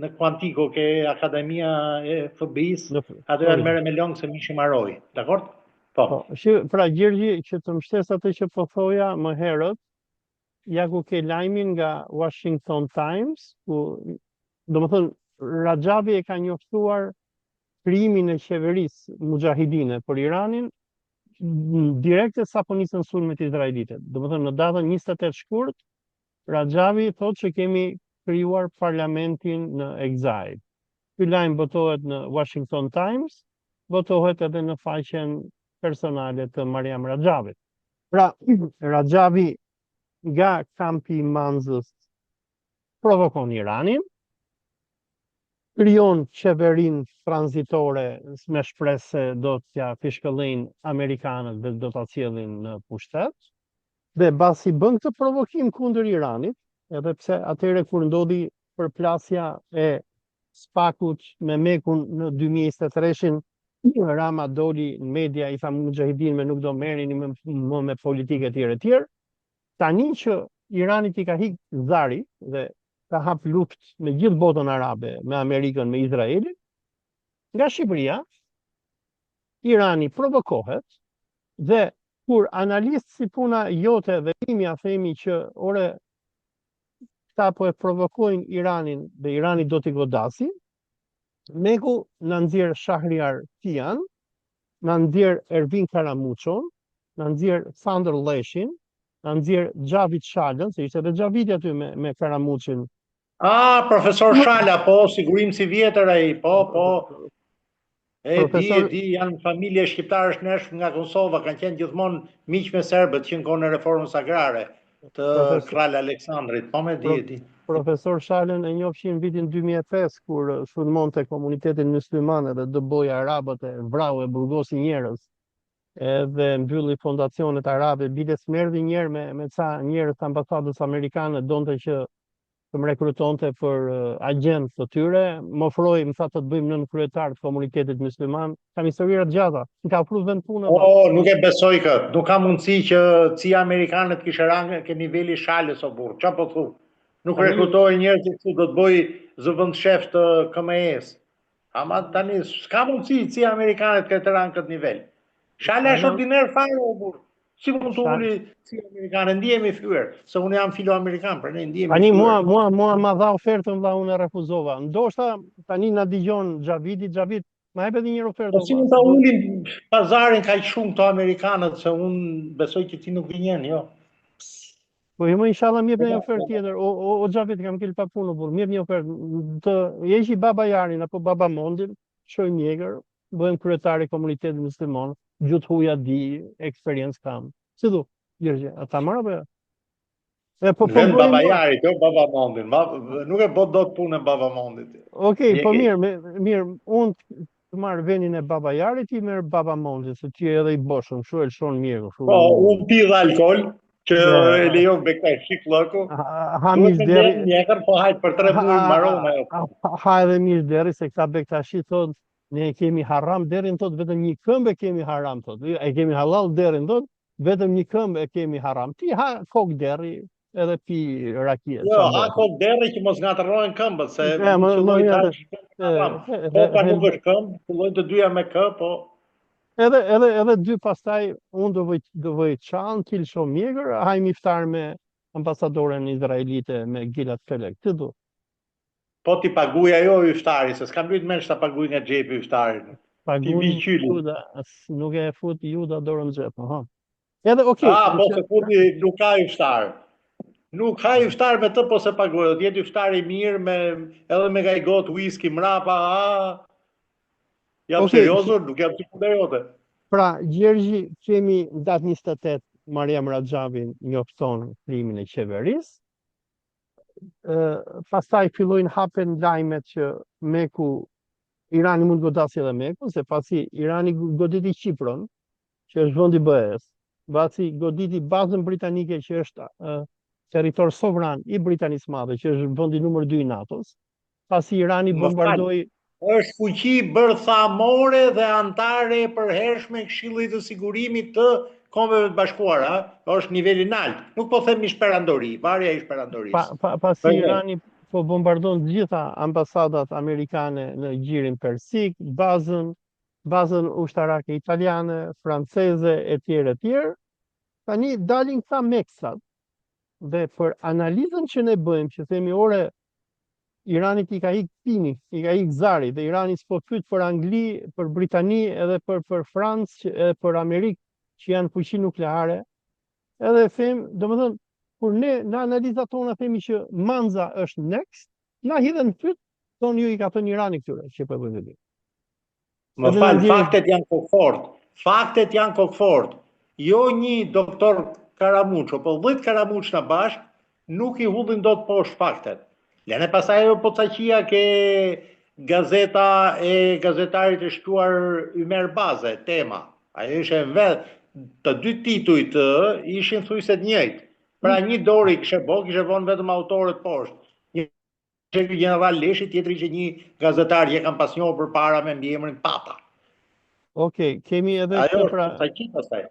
në Kuantiko, ke Akademia e FBI-s, ato janë merre me long se mishi maroi. Dakor? Po. Pra Gjergji, që të mbështes atë që po thoja më herët, ja ku ke lajmin nga Washington Times, ku domethënë Raxhavi e ka njoftuar krijimin e qeverisë mujahidine për Iranin direkte sapo nisën sulmet izraelite. Domethënë në datën 28 shkurt, Raxhavi thotë që kemi krijuar parlamentin në exile. Ky lajm botohet në Washington Times, botohet edhe në faqen personale të Mariam Raxhavit. Pra, Raxhavi nga kampi i Manzës provokon Iranin, krijon qeverinë tranzitore me shpresë se do t'ja fishkëllejnë Amerikanët dhe do t'a sjellin në pushtet. Dhe basi bën këtë provokim kundër Iranit, edhe pse atëherë kur ndodhi përplasja e Spakut me Mekun në 2023-shin, Rama doli në media i tha mujahidinëve nuk do merreni më me politikë etj. Tani që Iranit i ka hik zari dhe ka hap luftë me gjithë botën arabe, me Amerikën, me Izraelin, nga Shqipëria, Irani provokohet dhe kur analistë si puna jote dhe imja themi që ore ta po e provokojnë Iranin dhe Irani do t'i godasi, Meku në nxjerr Shahriar Tian, në nxjerr Ervin Karamuçon, në nxjerr Sander Leshin, në nxjerr Xhavit Shalën, se ishte edhe Xhaviti aty me Karamuçin. Profesor Shala, po, sigurimsi vjetër ai, po. Di, janë familje shqiptarësh nesh nga Kosova, kanë qenë gjithmonë miq me serbët që në kohën e reformës agrare të Kralj Aleksandrit, po me di. Profesor Shalën e njofshin vitin 2005 kur sulmonte komunitetin musliman dhe dëboi arabët e vrau e burgosi njerëz. Edhe mbylli fondacionet arabe, bile smerdhi njerë me ca njerëz të ambasadës amerikane, donte që të më rekrutonte për agent të tyre, më ofroi, më tha të bëjmë nën kryetar të komunitetit musliman, kam historira të gjata, më ka ofruar vend punë. Nuk e besoj këtë, nuk ka mundësi që CIA amerikanët kishe rangë ke niveli Shalës o burr, çfarë po thu? Nuk rekrutoi njerëz që do të bëj zëvend shef të KME-s. Ama tani s'ka mundësi CIA amerikanët këtë rangë këtë nivel. Shala është ordiner fare o burr. Si mund të uli si amerikanë, ndihemi fyer, se unë jam filo-amerikan, për ne ndihemi fyer. Tani mua ma dha ofertën vlla, unë e refuzova. Ndoshta tani na dëgjon Xhavit, ma jep edhe një ofertë. Po si mund ta ulin pazarin kaq shumë këto amerikanët, se unë besoj që ti nuk gënjen, jo. Po më inshallah më jep një ofertë tjetër. O Xhavit, kam kel pa punë, por më jep një ofertë. Të jeshi Baba Jarin apo Baba Mondin, shoj mjegër, bëhem kryetari i komunitetit musliman. Gjutë huja di, eksperiencë kam. Si du, Gjergje, ata marrë apo jo? Vend Baba Jarit, jo Baba Mondin. Nuk e bot do të punë e Baba Mondit. Okej, po mirë, unë të marrë vendin e Baba Jarit, i merë Baba Mondit, se ti edhe i boshëm, shu e lëshon mirë. Po, unë pi dhe alkohol, që e lejon me këta shik lëku. Hamis deri. Njekër, po hajtë për 3 muaj marrone. Ha edhe mirë deri, se këta bektashi thotë, ne kemi haram derin tot, vetëm një këmbë kemi haram tot. E kemi halal derin tot, vetëm një këmbë e kemi haram. Ti ha kok deri edhe pi rakije. Jo, ha kok deri që mos ngatërrohen këmbët, se koka nuk është këmbë, fillojnë të dyja me kë, po. Edhe dy pastaj unë do vëj çan, kil shumë mjegër, hajmë iftar me ambasadoren izraelite me Gilad Felek. Ti du. Po ti paguaj ajo yftari, se s'kam lyt menç ta paguaj nga xhepi yftarin. Nuk e fut Juda dorën xhep, ha. Edhe okay. Po se futi nuk ka yftar. Nuk ka yftar me të, po se paguaj. Do jetë yftar i mirë edhe me gajgot whisky mrapa, Jam seriozur, nuk jam sikur jote. Pra, Gjergji, kemi datë 28 Mariam Raxhavin njofton krimin e qeverisë. Pastaj fillojnë hapen lajmet që Meku, Irani mund godasi edhe Mekun, se pasi Irani goditi Kipron, që është vendi BE-s, pasi goditi bazën britanike që është territor sovran i Britanisë Madhe, që është vendi numër 2 i NATO-s, pasi Irani bombardoi. Është fuqi bërthamore dhe antare e përhershme e Këshillit të Sigurimit të Kombeve të Bashkuara, është niveli lart. Nuk po them shperandori, varja e shperandorisë. Pasi Irani po bombardon të gjitha ambasadat amerikane në gjirin persik, bazën ushtarake italiane, franceze etj. Tani dalin këta meksat dhe për analizën që ne bëjmë, që themi ore Iranit i ka ik pini, i ka ik zari, dhe Irani s'po pyet për Angli, për Britani, edhe për Francë, edhe për Amerikë, që janë fuqi nukleare, edhe them, domethënë, kur ne në analizat tona themi që Manza është next, na hidhen pyet, thonë ju i ka thënë Irani këtyre, që po bëjnë. Më fal, faktet janë kokfort. Faktet janë kokfort. Jo një doktor Karamuço, po 10 Karamuçna bashk nuk i hullin dot poshtë faktet. Lene pasaj ajo pocaqia ke gazeta e gazetarit e shkruar Ymer Baze, tema. Ajo ishe vetë, të dy titujt ishin thujse të njëjtë. Pra një dori kishe vonë vetëm autorët poshtë. Një që general Leshi, tjetri që një gazetar që kam pas njohur përpara me mbiemrin Papa. Okej, kemi edhe Ajo këtë pra. pocaqi pastaj.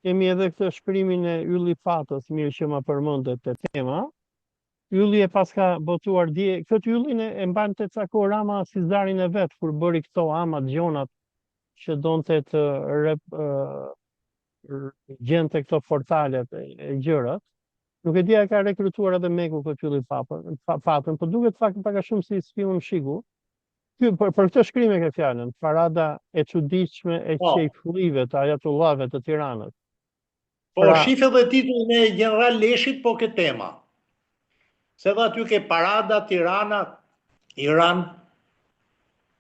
Kemi edhe këtë shkrimin e Ylli Patës, mirë që më përmendet te tema. Ylli e paska botuar dje, këtë Yllin e mbante Cako Rama si zarin e vet kur bëri këto amat gjonat që donte të gjente këto portalet e gjërat. Nuk e dia ka rekrutuar edhe Meku këtë Ylli Patën, por duket fakt pak a shumë si spion shiku. Ky për këtë shkrim e ke fjalën, parada e çuditshme e qejfullive të ajatullave të Tiranës. Po shif edhe titullin e general Leshit, po këtë tema. Se dhe aty ke parada, Tirana, Iran.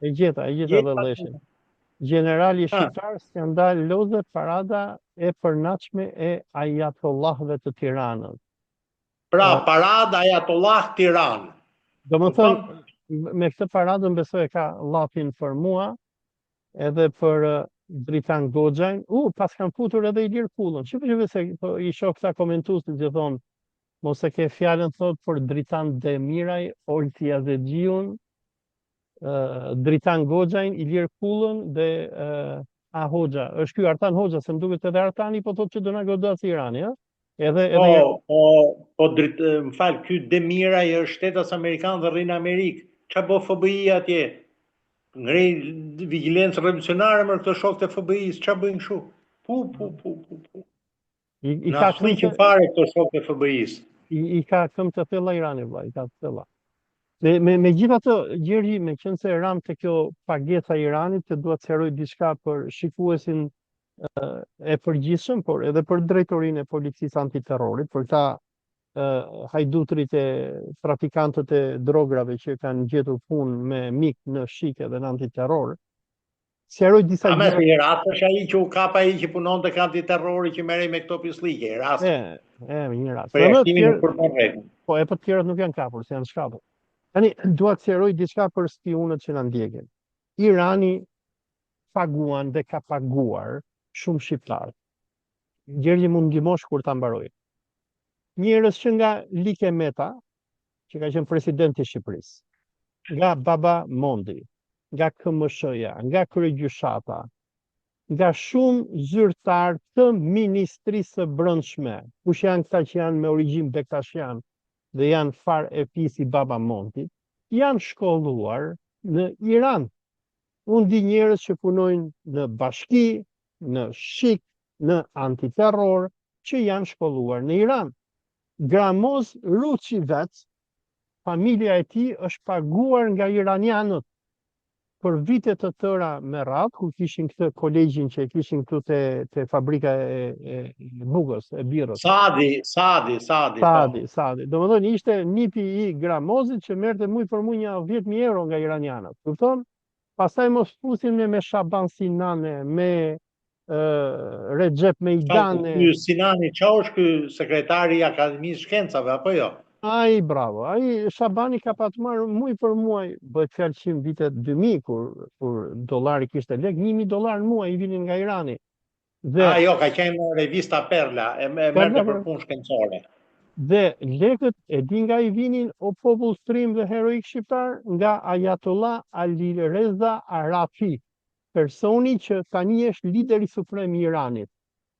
E gjeta dhe Leshin. Generali shqiptar skandal lodhe parada e përnatshme e ajatollahëve të Tiranës. Pra, parada ajatollah Tiranë. Do më thënë, me këtë paradën besoj e ka lapin për mua, edhe për Dritan Goxhajn. Pas kanë futur edhe Ilir Kullën. Shqipe se i shoh këta komentuesit që thonë, mos e ke fjalën thot për Dritan Demiraj, Olti Azegjiun, Dritan Goxhajn, Ilir Kullën dhe Hoxha. Është ky Artan Hoxha, se më duket edhe Artani po thotë që do na godasë Irani, ëh? Më fal, ky Demiraj është shtetas amerikan dhe rrin në Amerikë. Çfarë bë FBI atje? Ngrej vigjilencë revolucionare me këto shokët e FBI-s, çfarë bëjnë kështu? Pu. I ka thënë fare këto shokët e FBI-s. I ka këmbë të thella Irani, vllai, i ka të thella. Megjithatë, Gjergji, meqense se ram te kjo pagesa e Iranit, të dua të sqaroj diçka për shikuesin e përgjithshëm, por edhe për drejtorinë e policisë antiterrorit, për ta hajdutrit e trafikantët e drograve që kanë gjetur punë me mik në shike dhe në antiterror. Sqaroj disa gjëra. A me rast është ai që u kap ai që punonte te antiterrori që merrej me këto pislike, rast. Një rast. Po e për të tjerat nuk janë kapur, se janë shkapur. Tani dua të sqaroj diçka për spionët që na ndjekin. Irani paguan dhe ka paguar shumë shqiptarë. Gjergji mund ndihmosh kur ta mbaroj. Njerëz që nga Like Meta, që ka qenë presidenti i Shqipërisë, nga Baba Mondi, nga KMSH-ja, nga kryegjyshata, nga shumë zyrtar të Ministrisë së Brendshme, kush janë këta që janë me origjinë bektashian dhe janë far e pisi Baba Montit, janë shkolluar në Iran. Unë di njerëz që punojnë në bashki, në shik, në antiterror, që janë shkolluar në Iran. Gramoz Ruçi vetë, familja e tij është paguar nga iranianët për vite të tëra me radhë, ku kishin këtë kolegjin që kishin këtu te fabrika e bukës, e birrës. Sadi. Domethënë ishte nipi i Gramozit që merrte muj për muj një 10.000 euro nga iranianët. Kupton? Pastaj mos fusin me Shaban Sinane, me Recep Mejdane. Ky Sinani çau është ky sekretari i Akademisë Shkencave apo jo? Ai bravo. Ai Shabani ka pat marrë muj për muaj, bëhet fjalë 100 vitet 2000 kur dollari kishte lek, $1.000 në muaj i vinin nga Irani. Jo, ka qenë revista Perla, e merrte për punë shkencore. Dhe lekët e di nga i vinin o popull trim dhe heroik shqiptar, nga Ayatollah Ali Reza Arafi, personi që tani është lideri suprem i Iranit.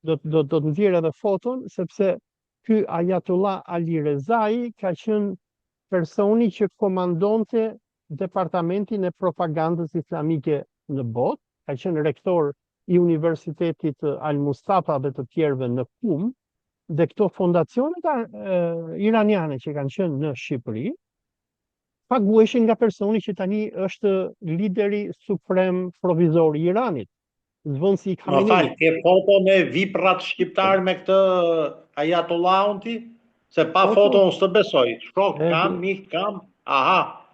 Do të nxjerr edhe foton, sepse ky Ayatollah Ali Rezai ka qenë personi që komandonte departamentin e propagandës islamike në botë, ka qenë rektor i Universitetit Al Mustafa dhe të tjerëve në Qum, dhe këto fondacionet iraniane që kanë qenë në Shqipëri, paguheshin nga personi që tani është lideri suprem provizor i Iranit. Zvonsi Khamenei. Më fal, ke foto me viprat shqiptar me këtë Ayatollahun ti? Se pa foto unë s'të besoj. Shok kam, mik kam. Aha.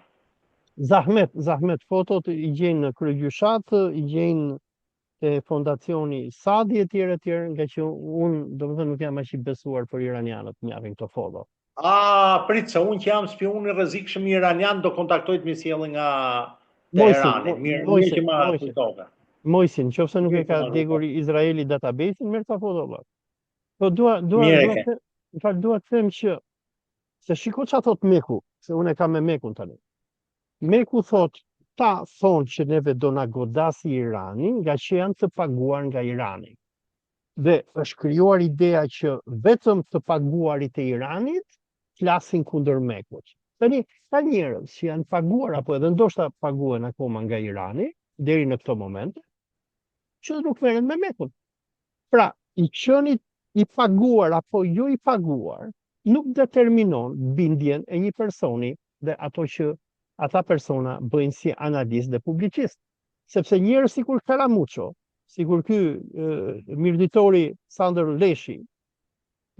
Zahmet, fotot i gjenë në kryegjyshat, i gjenë e fondacioni Sadi e tjerë, nga që unë domethënë nuk jam aq i besuar për iranianët më japin këto foto. Prit, se unë që jam spion i rrezikshëm iranian, do kontaktoj të më sjellë nga Teherani. Mirë që ma kujtove. Mojsin, nëse nuk e ka djegur Izraeli database-in, merr ta foto valla. Po dua të them që se shiko çfarë thot Meku, se unë e kam me Mekun tani. Meku thot, ta thonë që neve do na godasi Irani nga që janë të paguar nga Irani. Dhe është krijuar ideja që vetëm të paguarit e Iranit flasin kundër Mekut. Tani, ka njerëz që janë paguar apo edhe ndoshta paguhen akoma nga Irani deri në këtë moment, që nuk merren me Mekun. Pra, i qenit i paguar apo jo i paguar nuk determinon bindjen e një personi dhe ato që ata persona bëjnë si analist dhe publicist. Sepse njerëz sikur Karamuço, sikur ky mirëditori Sander Leshi,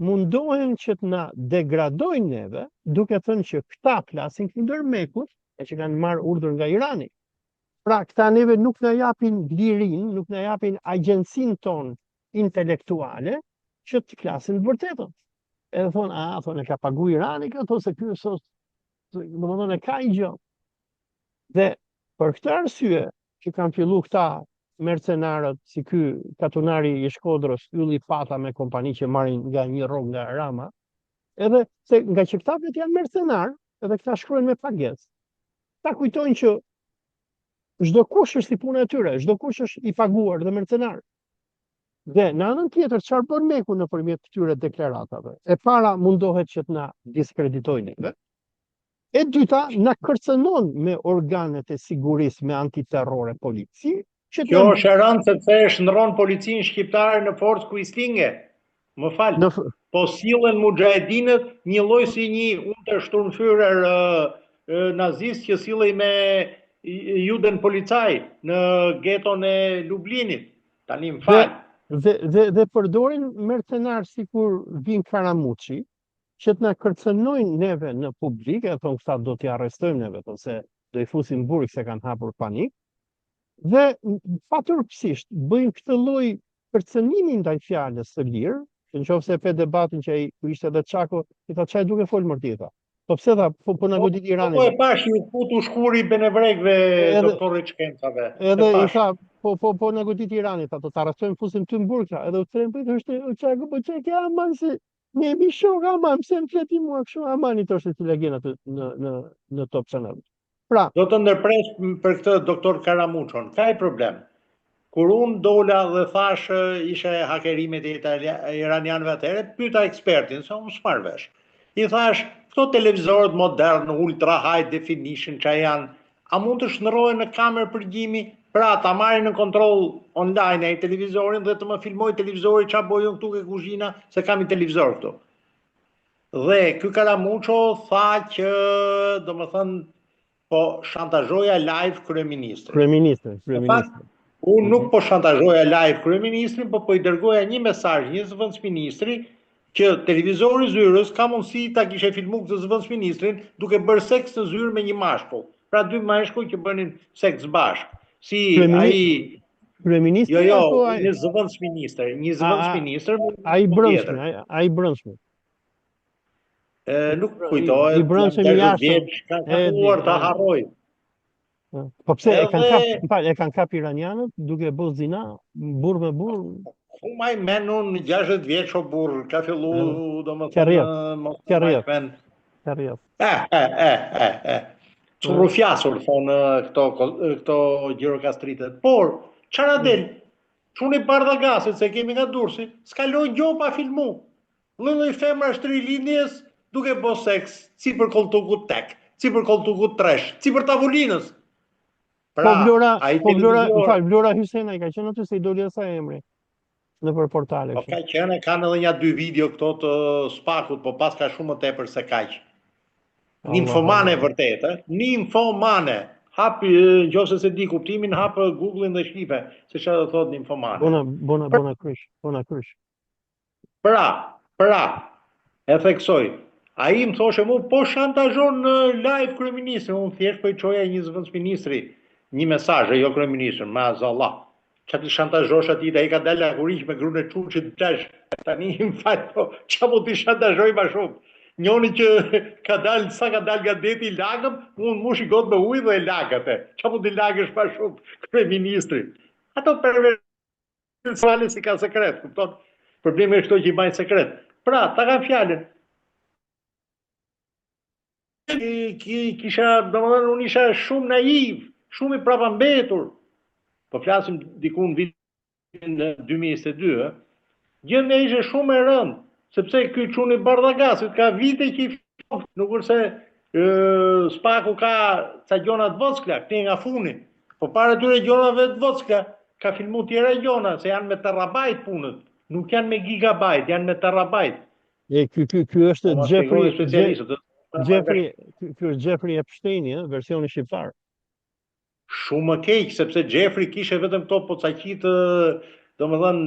mundohen që të na degradojnë neve, duke thënë që këta flasin kundër Mekut, e që kanë marrë urdhër nga Irani. Pra, këta neve nuk na japin lirin, nuk na japin agjencinë tonë intelektuale që të flasin të vërtetën. Edhe thonë, e ka pagu Irani këto, se ky është, domethënë ka i gjë. Dhe për këtë arsye që kanë fillu këta mercenarët si ky katunari i Shkodrës, Ylli Pata me kompani që marrin nga një rrogë nga Rama, edhe se nga që këta vetë janë mercenarë, edhe këta shkruajnë me pagesë. Ta kujtojnë që çdo kush është si puna e tyre, çdo kush është i paguar dhe mercenar. Dhe në anën tjetër, çfarë bën Meku nëpërmjet këtyre deklaratave? E para mundohet që të na diskreditojnë neve. E dyta, na kërcënon me organet e sigurisë, me antiterrore, polici. Kjo është e rëndë sepse e shndron policinë shqiptare në forcë kuislinge. Më fal. Po sillen mujahedinët një lloj si një Untersturmführer nazist që sillej me juden policaj në geton e Lublinit. Tani më fal. Dhe përdorin mercenar sikur Vin Karamuçi, që të na kërcënojnë neve në publik, e thonë këta do t'i arrestojmë neve, ose do i fusim burg se kanë hapur panik, dhe paturpsisht bëjnë këtë lloj kërcënimi ndaj fjalës së lirë, që nëse pe debatin që ai ku ishte edhe Çako, i tha çaj duke fol mërtita. Po pse tha, po na godit Irani. Po e pash ju futu shkuri benevrekëve doktorit shkencave. Edhe i tha, po na godit Irani, tha, do ta arrestojmë, fusim ty në burg, edhe u thënë po është Çako, po çka ke aman se ne jemi shok aman, pse më fleti mua kështu amani thoshte ti legjen aty në Top Channel. Pra, do të ndërpres për këtë doktor Karamuçon. Ka i problem. Kur unë dola dhe thash ishe hakerimet e iranianëve atëherë, pyeta ekspertin, se unë s'marr vesh. I thash, këto televizorët modern, ultra high definition që janë, a mund të shndërrohen në kamerë përgjimi, pra ta marrin në kontroll online ai televizorin dhe të më filmoj televizori çfarë bëj unë këtu ke kuzhina, se kam i televizor këtu. Dhe ky Karamuço tha që, domethënë, po shantazhoja live kryeministrin. Kryeministrin. Unë nuk po shantazhoja live kryeministrin, po i dërgoja një mesazh një zëvendësministri që televizori Zyrës ka mundësi ta kishe filmuar këtë zëvendësministrin duke bërë seks në zyrë me një mashkull. Pra dy mashkull që bënin seks bashkë. Si ai kryeministri apo ai një zëvendësministër, ai brendshëm. Nuk kujtohet. I brendshëm i jashtëm. Ka kapuar ta harroj. Po pse e kanë kap iranianët duke bërë zina, burr me burr? Maj menun 60 vjeç o burr, ka fillu Kerrjet. Rufjasur, thonë këto gjirokastritet. Por, çara del, çuni bardhagasit, se kemi nga Durrësi, s'kaloj gjo pa filmu. Lloj femra shtrilindjes duke bo seks, si për koltukut tek, si për koltukut tresh, si për tavolinës. Po Vlora Hysena i ka qenë aty se i doli sa emri në për portale. Po ka qenë, kanë edhe një 2 video këto të Spakut, po pas ka shumë më tepër se kaq. Nimfomane vërtet, nimfomane. Hapi, nëse se di kuptimin, hap Google-in dhe shqipe se çfarë do thotë nimfomane. Bona krysh. Pra, e theksoj. Ai më thoshe mu, po shantazhon në live kryeministrin, unë thjesht po i çoja një zëvendësministri një mesazh, jo kryeministrin, maazallah. që ti shantazhosh ati dhe i ka dalë akuriq me grunë e Çuçit tash. Tani më fal, po ç'a mund të shantazhoj më shumë? Njoni që ka dalë, sa ka dalë nga deti i lagëm, unë mushi got me ujë dhe e lag atë. Ç'a mund të lagësh më shumë kryeministri? Ato personale si ka sekret, kupton? Problemi është këto që i bajnë sekret. Pra, ta kanë fjalën. Domethënë unë isha shumë naiv, shumë i prapambetur. Po flasim diku në vitin 2022, gjendja ishte shumë e rëndë, sepse ky çuni Bardhagasit ka vite që i ftoft, nuk është se Spaku ka ca gjona të vockla, këti nga funi. Po para tyre gjonave të vockla, ka filmu tjera gjona, se janë me terabajt punët, nuk janë me gigabajt, janë me terabajt. Ky është Jeffrey Epsteini, versioni shqiptar. Shumë më keq, sepse Jeffrey kishe vetëm këto pocaqitë, domethënë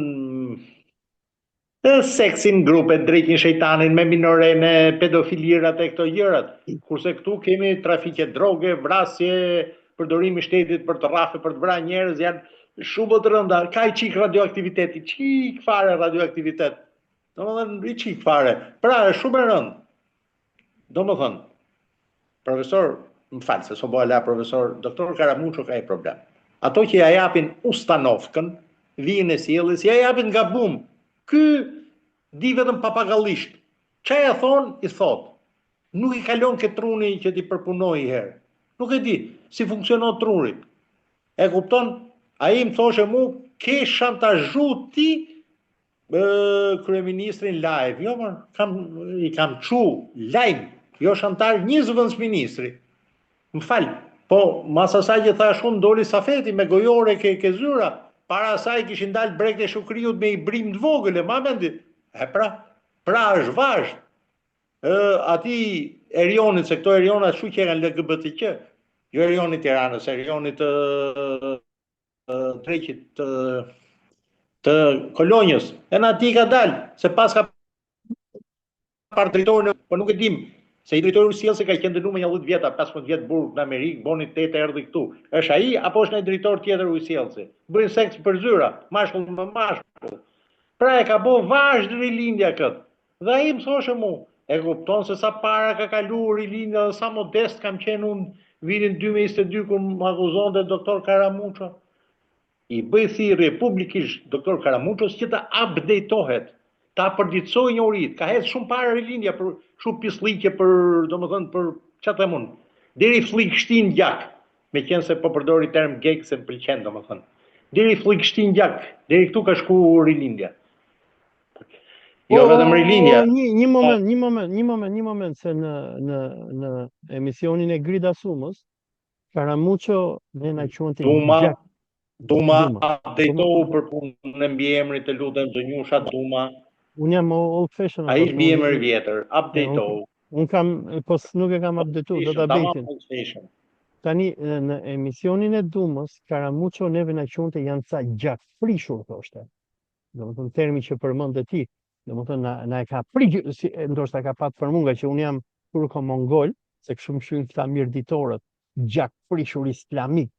seksin grupe, drejtin shejtanin, me minorene, pedofilirat e këto gjërat. Kurse këtu kemi trafike droge, vrasje, përdorimi shtetit për të rrafë, për të vrarë njerëz, janë shumë të rënda. Ka i qik radioaktiviteti, qik fare radioaktivitet. Domethënë i qik fare. Pra, është shumë e rëndë. Domethënë, profesor, më falë, se so bëha la profesor, doktor Karamuço ka i problem. Ato që ja japin ustanovkën, vijën e sjelljes, ja japin nga bum. Ky di vetëm papagallisht. Ç'a ja thon, i thot. Nuk i kalon ke truni që ti përpunoi një herë. Nuk e di si funksionon truni. E kupton? Ai më thoshe mu, ke shantazhu ti kryeministrin live. Jo, i kam çu live, jo shantazh një zëvendësministri. Më falë, po mas asaj që thash unë doli Safeti me gojore ke zyra, para asaj kishin dalë brekt e Shukriut me i brim të vogël, e ma mendit. Pra është vazhd. Ati Erionit, se këto Erionat shu që e kanë LGBTQ, jo Erionit Tiranës, Erionit Treqit të Kolonjës, e në ati ka dalë, se pas ka parë drejtorin, po nuk e dim, se i drejtori sjellës ka qenë dënuar me 10 vjeta, 15 vjet burg në Amerikë, boni 8 erdhi këtu. Është ai apo është një drejtor tjetër sjellësi? Bëjnë seks për zyra, mashkull me mashkull. Pra e ka bë vazhd rilindja kët. Dhe ai më thoshte mu, e kupton se sa para ka kaluar rilindja dhe sa modest kam qenë unë vitin 2022 kur më akuzonte doktor Karamuço. I bëj thirrje publikisht doktor Karamuços që të updatetohet, ta përditësoj njohuritë. Ka hedhur shumë para rilindja për shumë pislliqe për, domethënë për çfarë them unë, deri fllingshtin gjak, meqense po përdori term gay se më pëlqen domethënë. Deri fllingshtin gjak, deri këtu ka shkuar rilindja. Jo vetëm rilindja. Një moment se në emisionin e Grida Sumës, Karamuço dhe na quante gjak. Duma updateu për punën e mbiemrit, të lutem zonjusha Duma. Unë jam old fashion. Ai është mbiemër i vjetër, updateu. Unë kam, po nuk e kam updateu, do ta bëjtin. Tani në emisionin e Dumës, Karamuço neve na quante janë ca gjak frishur, thoshte. Domethënë termi që përmendë ti, domethënë na e ka prigjë, ndoshta ka pat për mua që unë jam turko mongol, se kështu më shyn këta mirëditorët, gjak frishur islamik.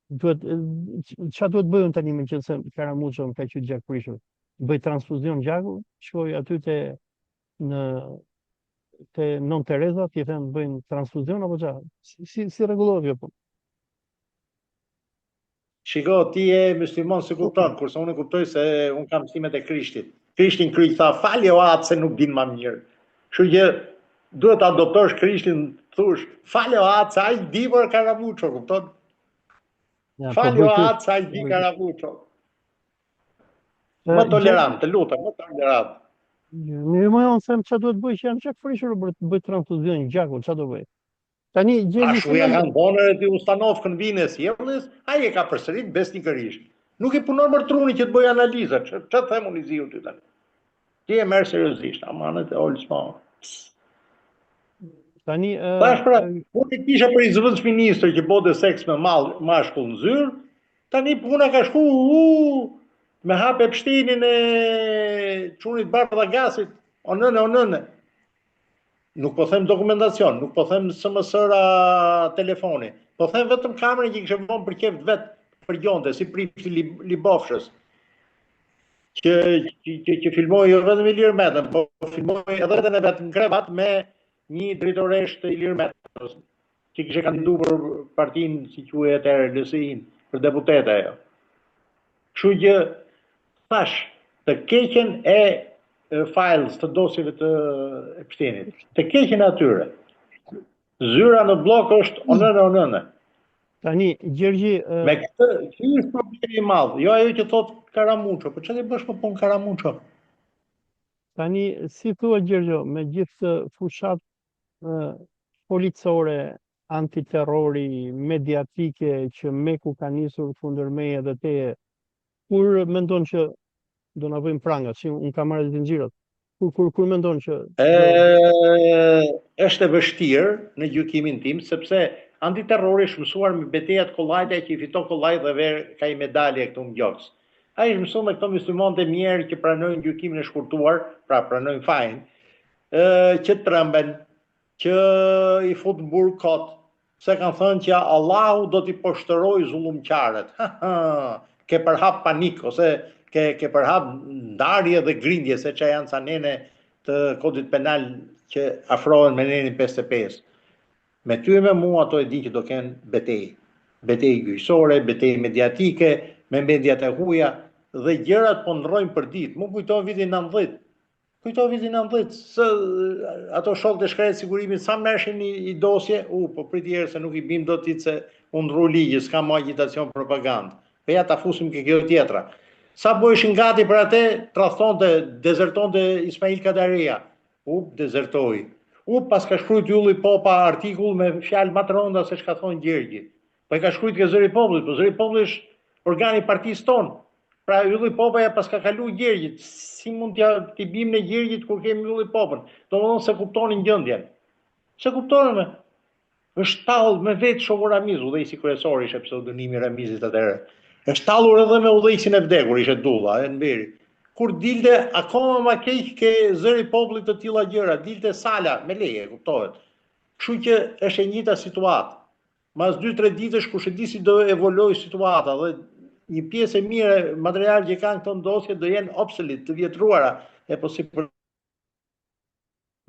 Çfarë duhet bëjmë tani me qenë se Karamuço më ka qenë gjak prishur? Bëj transfuzion gjaku, shkoj aty te Nën Tereza, ti them bëjnë transfuzion apo çfarë? Si rregullohet po? Shiko, ti je musliman se kupton, kurse unë kuptoj se unë kam mësimet e Krishtit. Krishtin kryq tha, falje o atë se nuk din më mirë. Kështu që duhet ta adoptosh Krishtin, thush, falje o atë se ai di për Karamuço, kupton? Falje o atë se ai di Karamuço. Më tolerant, të lutem, më tolerant. Mirë, më unë them çfarë duhet bëj, që jam çak frishur për të bëj transfuzion gjakut, çfarë do bëj? Tani gjeni ashtu ja kanë dhënë ti ustanovkën vinë e sjelljes, ai e ka përsërit besnikërisht. Nuk i punon për truni që të bëj analiza, çfarë them unë ziu ty tani. Ti e merr seriozisht, amanet e olsma. Tani tash pra, unë kisha për i zëvendësministër që bote seks me mashkull në zyrë, tani puna ka shku me hap Epsteinin e çunit Bardhagasit, o nëne. Nuk po them dokumentacion, nuk po them SMS-ra telefoni, po them vetëm kamerën që kishte vënë për qeft vet. shpërgjonte, si prifti Libofshës, që filmoj jo vetëm Ilir Metën, po filmoj edhe në vetë në krevat me një dritoresh të Ilir Metës, që kishe kandidu për partinë, si quhet atëherë, LSI-n, për deputete ajo. Kështu që thash, të keqen e files të dosjeve të Epsteinit, të keqen atyre. Zyra në blok është onënë. Tani, Gjergji... Me këtë, që është problemi i madh, jo ajo që thot Karamuço, po çfarë bësh më punë Karamuço? Tani, si thua Gjergjo, me gjithë fushat policore, antiterrori, mediatike që Meku ka nisur kundër meje dhe teje, kur mendon që do na vëjmë prangat, si unë kam marrë të nxirët, kur mendon që... Është e vështirë në gjykimin tim, sepse antiterrori është mësuar me betejat Kollajta që i fito Kollaj dhe ver ka i medalje këtu në gjoks. Ai është mësuar me këto muslimanë të mirë që pranojnë gjykimin e shkurtuar, pra pranojnë fajin, që tremben, që i fut në burg kot, se kanë thënë që Allahu do t'i poshtëroj zullumqarët. Ke përhap panik ose ke përhap ndarje dhe grindje, se që janë sa nene të kodit penal që afrohen me nenin 55. Me ty e me mua ato e di që do kenë betej. Betej gjyqësore, betej mediatike, me mediat e huaja, dhe gjërat po ndrojnë për ditë. Mu kujtojnë vitin 90. Ato shokët e shkretë sigurimit, sa mërshin i dosje, po prit herë se nuk i bim do t'i se unë ndru ligje, s'ka ma agitacion propagandë. Pe ja ta fusim ke kjo tjetra. Sa bojshin gati për atë, tradhtonte, dezertonte Ismail Kadaria. Dezertoi. Pas ka shkrujt Ylli Popa artikull me fjalë më të rënda se çka thon Gjergji. Po e ka shkrujt ke Zëri i Popullit, po Zëri i Popullit është organi i partisë tonë. Pra Ylli Popa ja pas ka kalu Gjergjit. Si mund t'i bim në Gjergjit kur kemi Ylli Popën? Domethënë se kuptonin gjendjen. Se kuptonin me. Është tallë me vetë Shoku Ramiz, udhëheqësi kryesor ishte pseudonimi Ramizit atëherë. Është tallur edhe me udhëheqësin e vdekur, ishte Dulla, e Nberi. Kur dilte akoma më keq ke Zëri i Popullit të tilla gjëra, dilte Sala me leje, kuptohet. Kështu që është e njëjta situatë. Mas 2-3 ditësh kush e di si do evoluoj situata dhe një pjesë e mirë material që kanë këto ndosje do jenë obsolet, të vjetruara, e po si për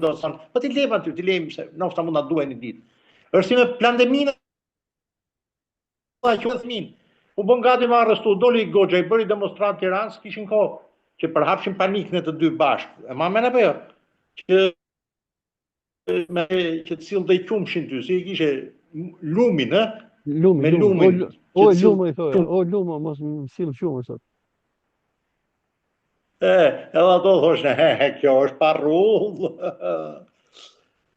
dosan. Po ti lejmë aty, ti lejmë se nofta mund na duhen një ditë. Është si me pandeminë. U bën gati me arrestu, doli Goxha, i bëri demonstrant në Tiranë, s'kishin kohë, që përhapshin panikën e të dy bashkë. E ma mene apo jo? Që të sillte qumshin ty, si i kishe lumin, ë? Me lumin. O lumë i thonë, o lumë, mos më sill qumë, sot. Edhe ato thoshne, kjo është parrull.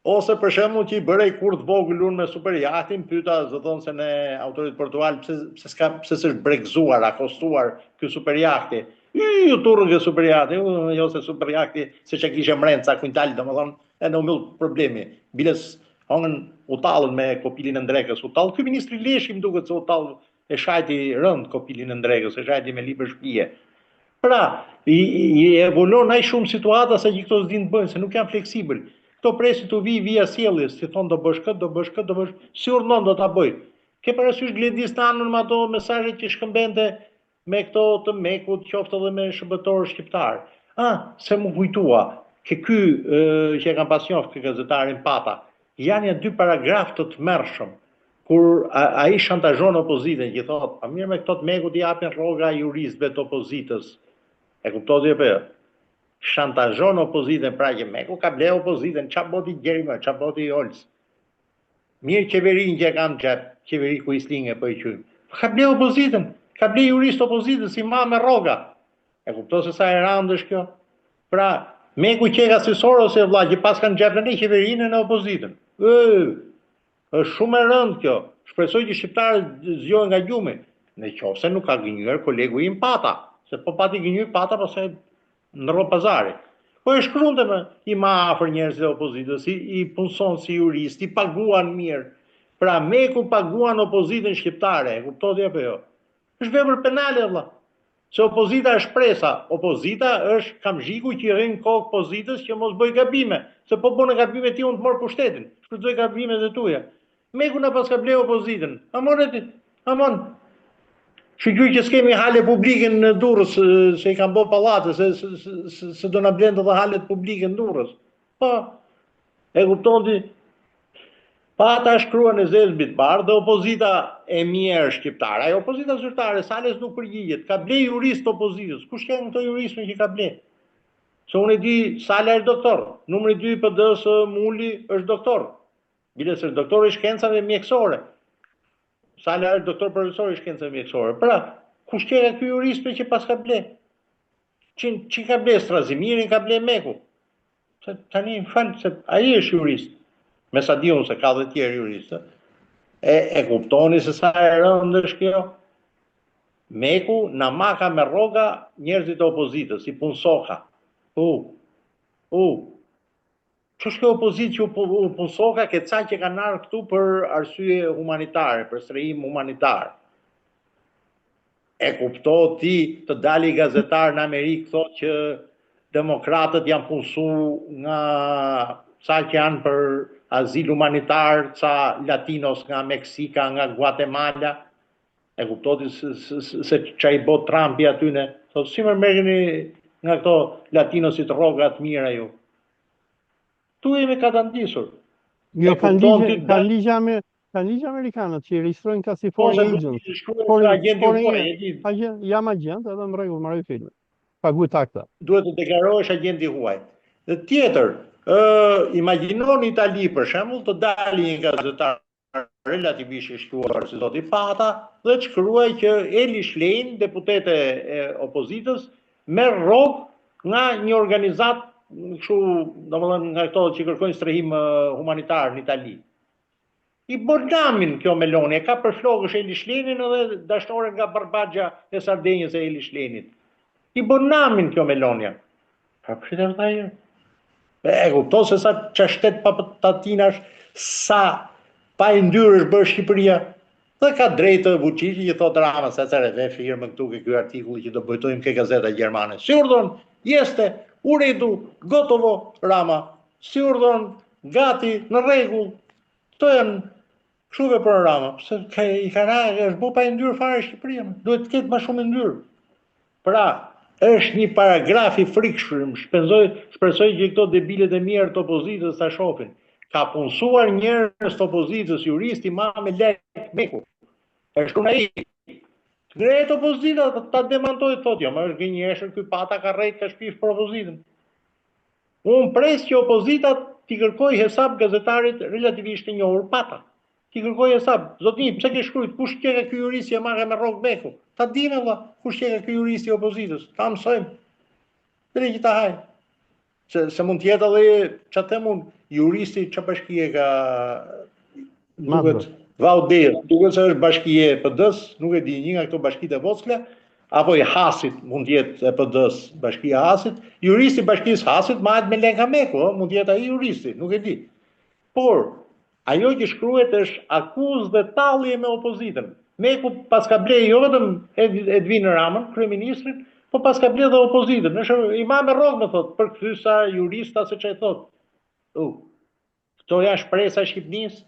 Ose për shembull që i bërej kur të vogël unë me superjatin, pyeta zë thonë se në autoritet portual pse s'është bregzuar, akostuar ky superjahti. Ju turrën ke superjahti, jo se superjahti se që kishe mrenë ca kuintal, domethënë, e në umil problemi. Biles hongën u tallën me Kopilin e Ndrekës, u tallë ky ministri Leshi më duket se u tallë e shajti rënd Kopilin e Ndrekës, e shajti me libër shtëpie. Pra, i evolon ai shumë situata sa që këto s'din të bëjnë, se nuk janë fleksibël. Këto presin të vija sjelljes, si thonë do bësh këtë, si urdhon do ta bëj. Ke parasysh Gledis Tanën me ato mesazhe që shkëmbente me këto të Mekut, qoftë edhe me shërbëtorë shqiptar. Se më kujtua, ky që e kam pasioft ky gazetarin Pata, janë ja 2 paragraf të tmerrshëm, kur ai shantazhon opozitën, që thotë, pa mirë me këto të Mekut i japin rroga juristëve të opozitës. E kuptoni apo jo? Shantazhon opozitën, pra që Meku ka ble opozitën, qa boti Gjerima, qa boti Olës. Mirë qeverinë që kanë gjep, qeveri ku islinge po i qymë. Ka ble opozitën, ka ble jurist opozitën, si ma me rroga. E kupto se sa e randë është kjo? Pra, Meku qeka sisor ose vlla që pas kanë gjep në qeverinë në opozitën. Është shumë e rëndë kjo. Shpresoj që shqiptarët zgjohen nga gjumi. Në qoftë se nuk ka gënjur kolegu im Pata, se po pati gënjur Pata pse në rro pazari. Po e shkruante me i ma afër njerëzit e opozitës, i punson si jurist, i paguan mirë. Pra Meku paguan opozitën shqiptare, e kuptoni apo jo? Është vepër penale valla. Se opozita është shpresa, opozita është kamzhiku që i rrin kokë opozitës që mos bëj gabime, se po bën gabime ti unë të marr pushtetin, shfrytëzoj gabimet e tuaja. Meku na pas ka ble opozitën. Amon. Shqyqy që s'kemi hale publike në Durrës, se i kam bo pallate, se do në blendë dhe halet publike në Durrës. Po, e kupton ti, pa ata shkruan e Zelbit Bar dhe opozita e mirë shqiptare, ajo opozita zyrtare, Sales nuk përgjigjet, ka ble jurist opozitës, kush janë këto juristme që ka ble? Se unë e di, Sala është doktor, numri 2 PD-s Muli është doktor, bile se është doktor i shkencave mjekësore. Sala është doktor profesor i shkencave mjekësore. Pra, kush ka ky juristme që pas ka ble? Që ka ble Strazimirin, ka ble Meku. Tani më falë, se ai është jurist. Me sa di unë se ka dhe tjerë juristë. E kuptoni se sa e rëndë është kjo? Meku na maka me rroga njerëzit e opozitës, si punsoka. Që është kjo opozitë që punsoka, ke ca që kanë ardhur këtu për arsye humanitare, për strehim humanitar. E kupto ti të dali gazetar në Amerikë thotë që demokratët janë punsu nga ca që janë për azil humanitar, ca latinos nga Meksika, nga Guatemala. E kuptoti se që i bot Trumpi atyne. Thotë, si më merrni nga këto latinosit rroga të mira ju. Tu jemi ka të ndisur. Jo, kanë ligje amerikanët që i registrojnë ka si foreign agent. Jam agent edhe më rregull marrë filmin. Paguaj taksa. Duhet të deklarohesh agenti huaj. Dhe tjetër, imagjinoni Itali për shembull të dalë një gazetar relativisht i shkruar si zoti Pata dhe të shkruaj që Eli Shlejn, deputete e opozitës, merr rrogë nga një organizat kështu, domethënë nga këto që kërkojnë strehim humanitar në Itali. I bornamin kjo Meloni, e ka për flokësh Eli Shlejnin edhe dashnore nga Barbaxha e Sardenjës e Eli Shlejnit. I bornamin kjo Melonia. Ka pritet vëllai. E kupton se sa çashtet papatinash, sa pa i ndyrë është bërë Shqipëria. Dhe ka drejtë Vučići që thotë Rama, se cereve firmë këtu ke ky artikull që do bojtojmë ke gazeta gjermane. Si urdhon, jeste, u redu, gotovo, Rama. Si urdhon, gati, në rregull. Këto janë kështuve për Rama. Se i është bu pa i ndyrë fare Shqipëria. Duhet të ketë më shumë i ndyrë. Pra, është një paragraf i frikshëm, shpresoj që këto debilet e mirë të opozitës ta shohin. Ka punsuar njerëz të opozitës, juristi Mame Lek Meku. Është unë ai. Drejt opozita ta demantoi thotë, jo, më është gënjeshër ky Pata ka rrejt ka shpif për opozitën. Unë pres që opozita t'i kërkoj hesab gazetarit relativisht të njohur Pata. T'i kërkoj hesab. Zotni, pse ke shkruajt, kush që ka ky juristi e marrë me rrogë Meku? Ta dinë valla, kush që ka ky juristi i opozitës? Ta mësojmë. Dhe që ta haj. Se mund t'jetë edhe, që them unë, juristi që bashkie ka duket Vaudez, duket se është bashkie e PD-s, nuk e di, një nga këto bashkitë e vockle, apo i Hasit, mund t'jetë e PD-s, bashkia e Hasit, juristi bashkisë Hasit mahet me Lenka Meku, mund t'jetë ai juristi, nuk e di. Por, ajo që shkruhet është akuzë dhe tallje me opozitën. Meku pas ka ble jo vetëm Edvin Ramën, kryeministrin, po pas ka ble dhe opozitën. I ma me rrogë, më thotë, për këthysa jurista se që e thotë. Këto janë shpresa Shqipënisë,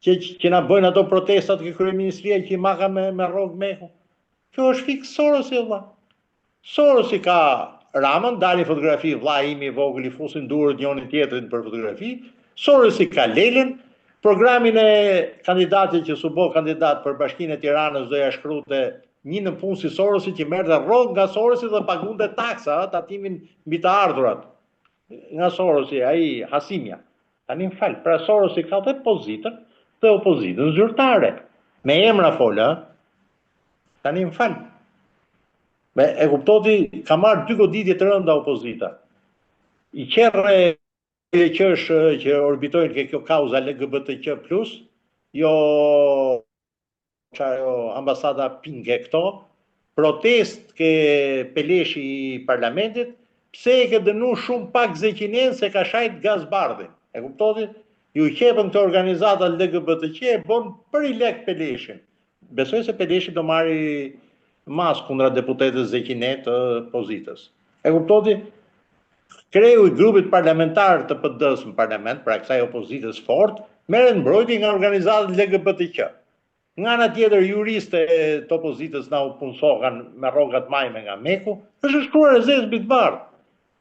që na bëjnë ato protestat ke kryeministria që i maka me rrogë Meku. Kjo është fikë Sorosi, vlla. Sorosi ka Ramën, dalin fotografi, vlla imi i vogël i fusin durët njëri tjetrin për fotografi. Sorosi ka Lelen, programin e kandidatit që su bo kandidat për Bashkinë e Tiranës do ja shkrute një në punë si Sorosi që merrte rrogë nga Sorosi dhe pagunte taksa, tatimin mbi të ardhurat. Nga Sorosi, ai Hasimja. Tani më fal, pra Sorosi ka dhe pozitën dhe opozitën zyrtare. Me emra fola, tani më fal. E kuptoti, ka marrë 2 goditje të rënda opozita. I qerre që orbitojnë ke kjo kauza LGBTQ+, jo ambasada pinge këto, protest ke Peleshi i parlamentit, pse e ke dënu shumë pak Zeqinen se ka shajt gaz bardhin. E kuptoti? Ju qepën këtë organizata LGBTQ, bon për i lek Peleshin. Besoj se Peleshi do marri mas kundra deputetës Zeqinet të pozitës. E kuptoti? Kreu i grupit parlamentar të PD-s në parlament, pra kësaj opozitës fort, merren mbrojtje nga organizatat LGBTQ. Nga ana tjetër juriste të opozitës na u punsokan me rrogat majme nga Meku, është shkruar e zezë mbi të bardhë.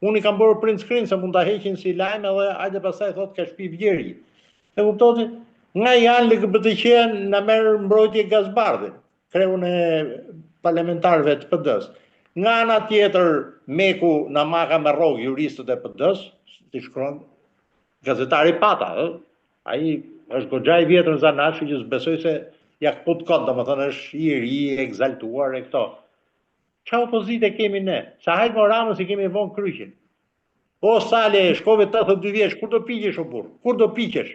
Unë i kam bërë print screen se mund ta heqin si lajm edhe hajde pastaj thotë ka shpi vjeri. E kuptoni? Nga janë LGBT na merr mbrojtje Gazbardhi, kreun e parlamentarëve të PD-s. Nga ana tjetër Meku na maka me rrogë juristët e PD-s, si shkruan gazetari Pata, ai është goxha i vjetër në zanat, që besoj se ja këput kot, domethënë është i ri, i egzaltuar e këto. Qa opozite kemi ne? Sa hajtë më Ramës i kemi vonë kryqin. O Sale, shkove 82 vjeç, kur do piqesh o burr? Kur do piqesh?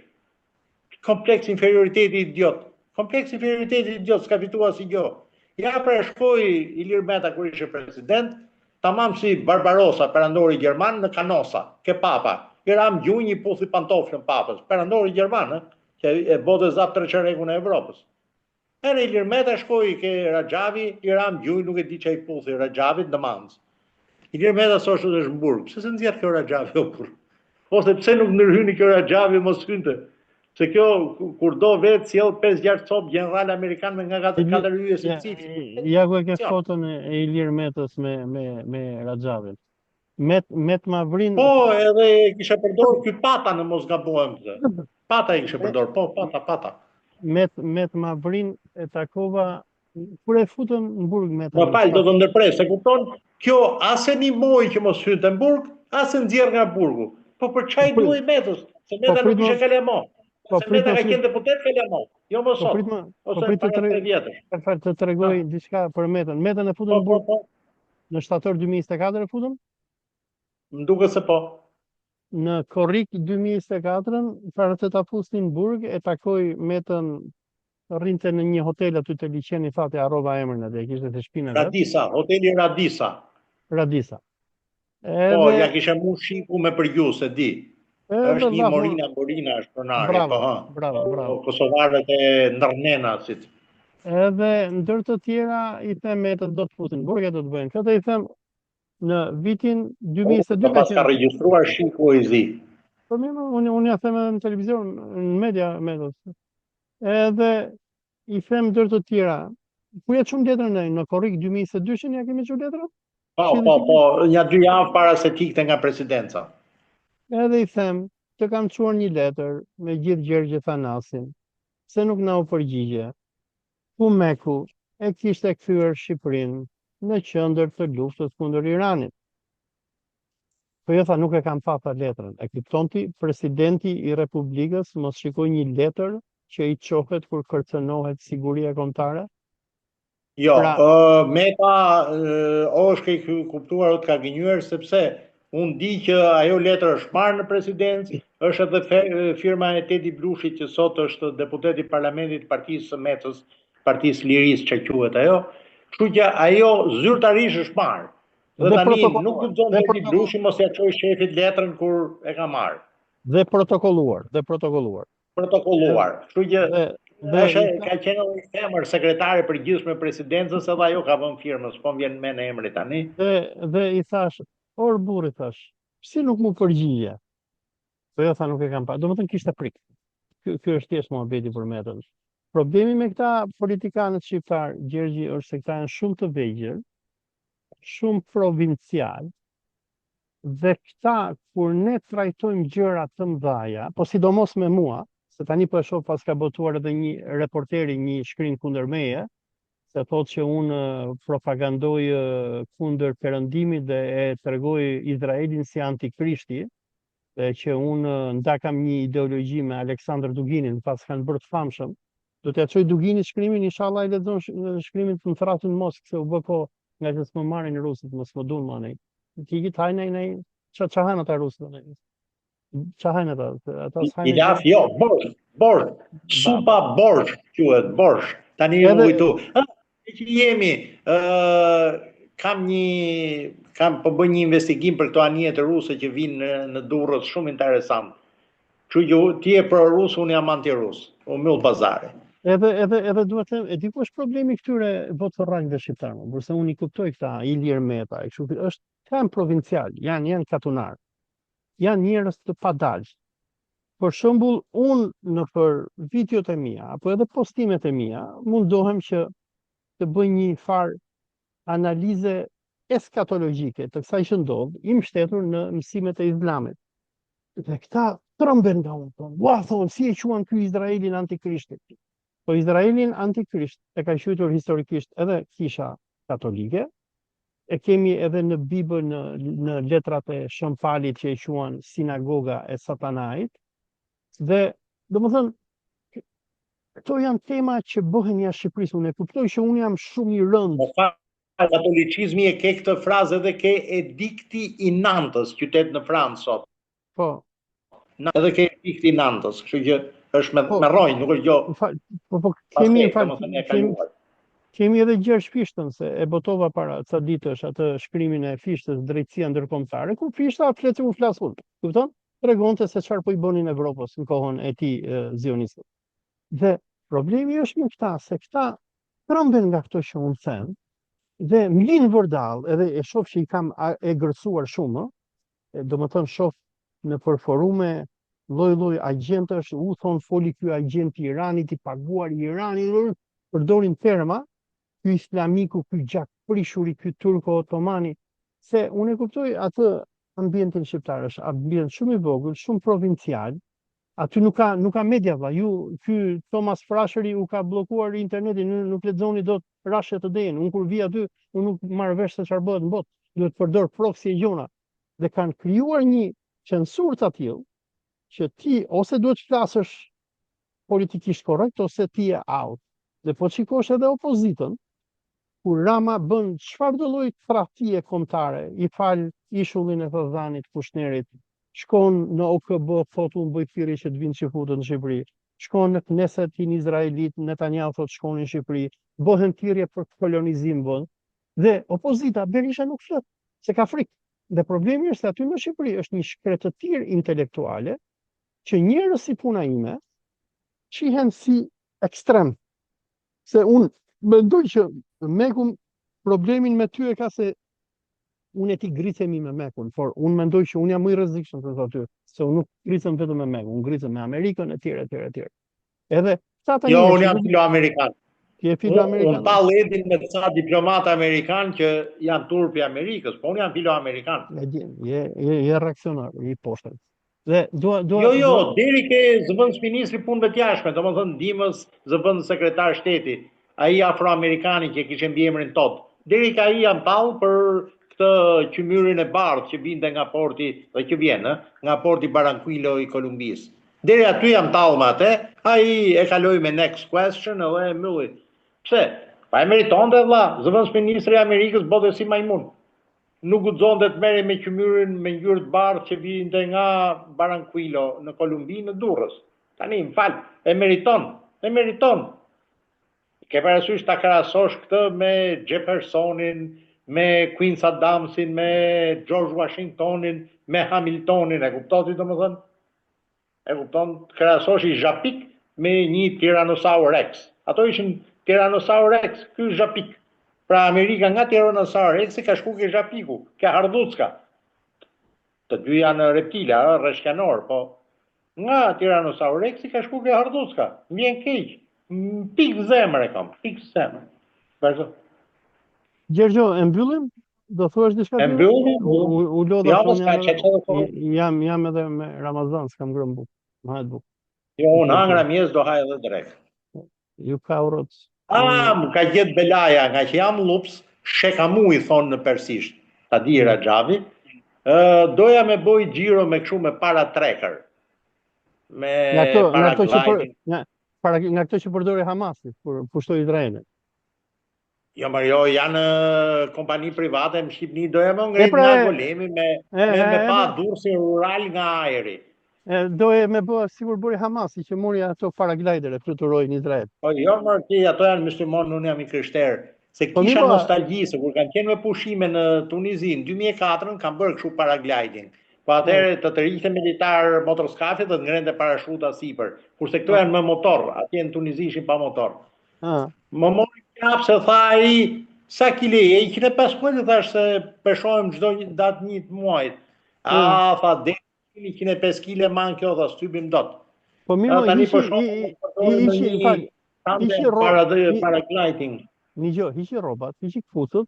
Kompleks inferioriteti idiot. Kompleks inferioriteti idiot, s'ka fitua si gjo. Ja pra shkoj Ilir Meta kur ishe president, tamam si Barbarossa, perandori Gjerman në Kanosa, ke papa. Iram gjunj i puthi pantoflën papës, perandori Gjerman, që e bote zap të rëqerekun e Evropës. Ere Ilir Meta shkoj ke Rajavi, Iram gjunj nuk e di që i puthi Rajavit në Manz. Ilir Meta soshtu është në burg, pse se nëzjerë kjo Rajavi o burg? Ose pse nuk nërhyni kjo Rajavi mos hynte? Se kjo, kur do vetë, sjell 5-6 copë general Amerikan me nga 4 hyje si citi. Ja ku e ke foton e Ilir Metës me Rajavin. Met ma vrin... Po, edhe kishe përdor ky Pata në mos gabohem këtë. Pata i kishe përdor, po, Pata. Met ma vrin e takova... Kur e futën në burg Metën... Më falë, do të ndërpres, se kupton, kjo ase një moj që mos hyte në burg, ase nxjerr nga burgu. Po për çaj duhej Metës, se Meta nuk ishe kalemo. Se Meta ka qenë deputet kalemo. Jo më sot. Ose para 3 vjetësh. Të tregoj diçka për Metën. Metën e futën në burg në shtator 2024 e futën? Më duket se po. Në korrik 2024, para të ta fusnin në burg, e takoj Metën, rrinte në një hotel aty të liçeni, fati harrova emrin atë, kishte të shpinën. Radisa, hoteli Radisa. Radisa. Po, ja kishe mu shiku me përgjus, e di. Është një Morina është pronari. Bravo. Kosovarët e ndërnenasit. Edhe ndër të tjera i them Metët do të futin në burg, do të bëjnë. Këtë i them në vitin 2022. Pas ka regjistruar shiku i zi. Po mirë, unë ja them edhe në televizion, në media Metës. Edhe i them ndër të tjera. Ku ja çon letrën në korrik 2022 ja kemi çon letrën? Po, një 2 javë para se tikte nga presidenca. Edhe i them, të kam çuar një letër me gjithë Gjergje Thanasin, se nuk na u përgjigje. Ku Meku e kishte kthyer Shqipërinë në qendër të luftës kundër Iranit. Po jo tha, nuk e kam pa letrën. E kuptonti, presidenti i Republikës mos shikoj një letër që i çohet kur kërcënohet siguria kombëtare? Jo, Meta është ke kuptuar o të ka gënjur, sepse unë di që ajo letër është marrë në presidencë, është edhe firma e Tedi Blushit që sot është deputet i parlamentit partisë së Metës, partisë Lirisë që quhet ajo, kështu që ajo zyrtarisht është marrë. Dhe tani nuk guxon Tedi Blushi mos ja çoj shefit letrën kur e ka marrë. Dhe protokolluar. Kështu që ka qenë një femër sekretare përgjithshme e presidencës, edhe ajo ka vënë firmës, po vjen me në emri tani. Dhe i thash, or burri thash, si nuk mu përgjigje? Po jo tha, nuk e kam pa. Domethënë kishte prik. Ky është thjesht mohabeti për Metën. Problemi me këta politikanët shqiptar, Gjergji, është se këta janë shumë të vegjël, shumë provincial, dhe këta kur ne trajtojmë gjëra të mëdha, po sidomos me mua, se tani po e shoh pas ka botuar edhe një reporteri një shkrim kundër meje, se thotë që unë propagandoj kundër perëndimit dhe e tregoj Izraelin si antikrishti, dhe që unë ndakam një ideologji me Aleksandr Duginin, pas kanë bërë të famshëm. Do t'ja çoj Duginit shkrimin, inshallah i lexon shkrimin të thratin Moskë, se u bë ko nga që s'më marrin rusit, mos më duan më nej. Ti gjithaj nej, çahan ata rusët. Çahan ata Ilaf, jo, borsh. Supa borsh quhet, borsh. Tani ju kujtu. Që jemi, kam po bën një investigim për këto anije të ruse që vinë në Durrës, shumë interesant. Kështu që ti je pro-rus, unë jam anti-rus. O myll bazare. Edhe duhet të them, e di ku është problemi këtyre votë-rrangëve shqiptarë, kurse unë i kuptoj këta, Ilir Meta, është kanë provincial, janë katunar. Janë njerëz të padalë. për shembull, unë në për videot e mia, apo edhe postimet e mia, mundohem që të bëj një farë analize eskatologjike të kësaj që ndodh, i mbështetur në mësimet e Islamit. Dhe këta trëmben nga unë, thonë, ua, thonë, si e quan ky Izraelin antikrishtit. Po Izraelin antikrisht e ka quajtur historikisht edhe kisha katolike, e kemi edhe në Bibël në letrat e Shëmpalit që e quan sinagoga e satanait, dhe domethënë këto janë tema që bëhen jashtë Shqipërisë. Unë e kuptoj që unë jam shumë i rëndë. Katolicizmi e ke këtë frazë edhe ke edikti i Nantës, qytet në Francë sot. Po. Edhe ke edikti i Nantës, kështu që është me rronjë, nuk është gjë. Po kemi edhe Gjergj Fishtën, se e botova para ca ditësh atë shkrimin e Fishtës Drejtësia Ndërkombëtare, ku Fishta fletë u flas unë. Kupton? Tregonte se çfarë po i bënin Evropës në kohën e tij zionistët. Dhe problemi është me këta, se këta trëmben nga këto që unë them, dhe mlin vërdall, edhe e shoh që i kam e gërsuar shumë, domethënë shoh në për forume lloj-lloj agjentësh, u thon foli ky agjent i Iranit, i paguar i Iranit, përdorin terma, ky islamiku, ky gjakprishuri, ky turko otomani, se unë e kuptoj atë ambientin shqiptar, është ambient shumë i vogël, shumë provincial. Aty nuk ka media valla. Ky Thomas Frashëri u ka bllokuar internetin, nuk lexoni dot rrashët të dejen. Unë kur vi aty, unë nuk marr vesh se çfarë bëhet në botë. Duhet të përdor proxy e gjona. Dhe kanë krijuar një censurë të tillë që ti ose duhet të flasësh politikisht korrekt ose ti je out. Dhe po shikosh edhe opozitën, kur Rama bën çfarëdo lloj tradhtie kombëtare, i fal ishullin e Thazanit, Kushnerit, shkon në OKB, thotë unë bëj thirrje që të vinë çifutët në Shqipëri, shkon në Knesetin izraelit, Netanyahu thotë shkon në Shqipëri, bëhen thirrje për kolonizim bën, dhe opozita Berisha nuk flet, se ka frikë. Dhe problemi është se aty në Shqipëri është një shkretëtirë intelektuale që njerëz si puna ime shihen si ekstrem. Se unë mendoj që Mekun problemin me ty e ka se unë e ti grisemi me Mekun, por unë mendoj që unë jam më i rrezikshëm se aty, se unë nuk grisem vetëm me Mekun, unë grisem me Amerikën e tjerë. Edhe jo, unë jam filo-amerikan. Ti je filo-amerikan. Unë pa ledin me ca diplomat amerikan që janë turpi Amerikës, po unë jam filo-amerikan. Je reaksionar, i poshtë. Jo, deri ke zëvendës ministri punëve të jashtme, domethënë ndihmës zëvendës sekretar shteti, ai afroamerikani që kishte mbiemrin Todd. Deri ka ai janë tallë për këtë qymyrin e bardhë që vinte nga porti, dhe që vjen, nga porti Barranquillo i Kolumbisë. Deri aty jam tallë me atë, ai e kaloi me next question edhe e mbylli. Pse? Pa e meritonte vëlla, zëvendës ministri i Amerikës bote si majmun. Nuk guxonte të merrej me qymyrin me ngjyrë të bardhë që vinte nga Barranquillo në Kolumbi në Durrës. Tani më fal, e meriton. Ke parasysh ta krahasosh këtë me Jeffersonin, me Queen Adamsin, me George Washingtonin, me Hamiltonin, e kupton ti domethënë? E kupton, krahasosh i Japik me një Tyrannosaurus Rex. Ato ishin Tyrannosaurus Rex, ky Japik. Pra Amerika nga Tyrannosaurus Rex ka shku ke Japiku, ke Hardhucka. Të dy janë reptila, rreshkanor, po nga Tyrannosaurus Rex ka shku ke Hardhucka. Vjen keq. Pikë zemër e kam, pikë zemër. Vazhdo. Gjergjo, e mbyllim? Do thuash diçka? E mbyllim? U lodha jam edhe me Ramazan, s'kam ngrënë bukë. Më hajt bukë. Jo, unë hangra mjes do haj edhe drejt. Ju ka urot. Më ka gjetë belaja, nga që jam lups, shekamu i thonë në persisht. Ta di Raxhavi. Doja me boj gjiro me këshu me para trekker. Me paragliding. Nga këto që përdori Hamasi, kur pushtoi Izraelin. Jo, janë kompani private në Shqipëni, doja më ngrit nga golemi me pa dursi rural nga ajri. Doje me bë sigur bëri Hamasi që mori ato paraglidere fluturoi në Izrael. Po jo, ato janë muslimanë, unë jam i krishterë. Se kisha nostalgji, se kur kanë qenë me pushime në Tunizi, në 2004 kanë bërë kështu paragliding. Po atëherë të rriqte militar motorskafit dhe të ngrente parashuta sipër. Kurse këto janë me motor, atje në Tunizi ishin pa motor. Më mori qap se tha ai, sa kile e 115 thash se peshohem çdo datë 1 të muajit. Tha 105 kg man kjo dhe stypim dot. Po mirë, Tani po ishi paragliding. Një gjë, hiqi rrobat, hiqi kfutët,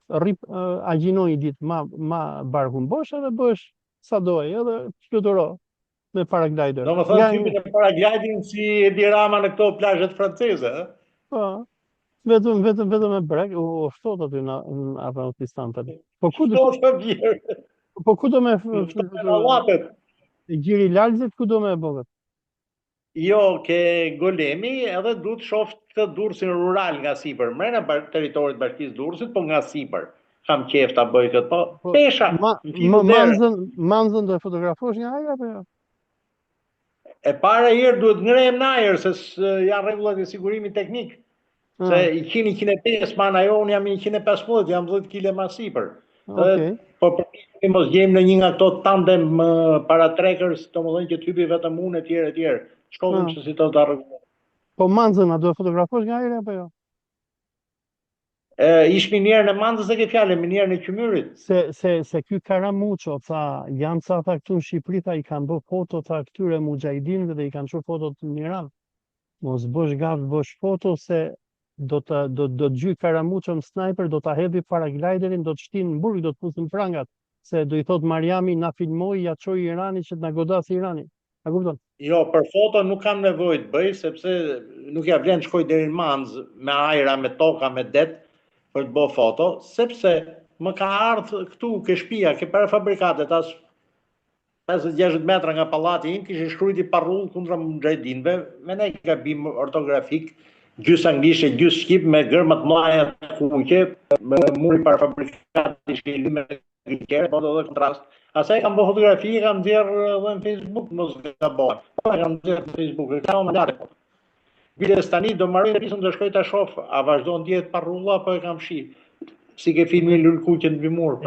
agjinoj ditë ma barkun bosh edhe bësh sa doje, edhe fluturo me paraglider. Do më thënë typin e paragliding si Edi Rama në këto plazhet franceze, ë? Po, vetëm me brek, u shtot aty në Afganistan tani. Po ku do me gjiri lalzit, ku do me bëgët? Jo, ke Golemi edhe du të shoftë të Durrësin rural nga sipër, mrena teritorit bashkisë Durrësit, po nga sipër. Kam qef ta bëj këtë, po pesha. Manzën do e fotografosh një ajër apo jo? E para herë duhet ngrehem në ajër, se janë rregullat e sigurimit teknik. Se 105 man ajo, unë jam 115, jam 10 kg më sipër. Po për mos gjejmë në një nga këto tandem para trekkers, domethënë që hypi vetëm unë etj. Shkollën që si të rregullojmë. Po Manzën a do e fotografosh nga ajër apo jo? Ish minierën e Manzës e ke fjalën, minierën e Qymyrit. Se ky Karamuço tha, janë ca tha këtu në Shqipëri, tha i kanë bë foto tha këtyre mujahidinëve dhe i kanë çu fotot në Iran. Mos bësh gafë, bësh foto se do të gjyj Karamuço në sniper, do ta hedhi paragliderin, do të shtin në burg, do të fusin prangat, se do i thot Mariami na filmoi, ja çoi Irani që të na godas Irani. A kupton? Jo, për foto nuk kam nevojë të bëj, sepse nuk ja vlen shkoj deri në Manz me ajra, me toka, me det për të bërë foto, sepse më ka ardhur këtu ke shtëpia, ke prefabrikatet as 50-60 metra nga pallati im, kishte shkruajti parrull kundra mujahidinëve, me ne gabim ortografik, gjys anglisht, gjys shqip me gërma të mëdha të kuqe, me muri prefabrikat ishte i limë gjere, po do të kontrast. Asaj kam bërë fotografi, kam nxjerr edhe në Facebook, mos gaboj. Kam nxjerr në Facebook, kam ndalë. Biles tani do marrë interesën të shkoj ta shoh, a vazhdon diet parrulla apo e kam shi. Si ke filmi lulkuqen mbi mur.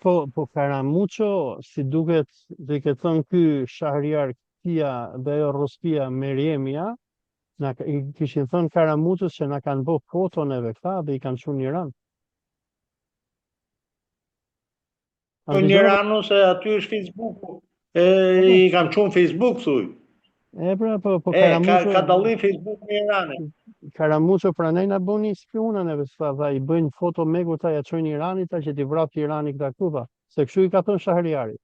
Po Karamuço, si duket, dhe ke thënë ky Shahriar Kia dhe ajo Rospia Meriemia, i kishin thënë Karamuços që na kanë bërë foton e këta dhe i kanë çuar në Iran. Në Iran ose aty është Facebooku. I kam çuar në Facebook thuj. Po Karamuço ka dallim Facebook në Iran. Karamuço pranoi na bëni spionën e vetë, i bëjnë foto me këta ja çojnë Iranit, që t'i vrap Irani këta kupa. Se kështu i ka thënë Shahriari.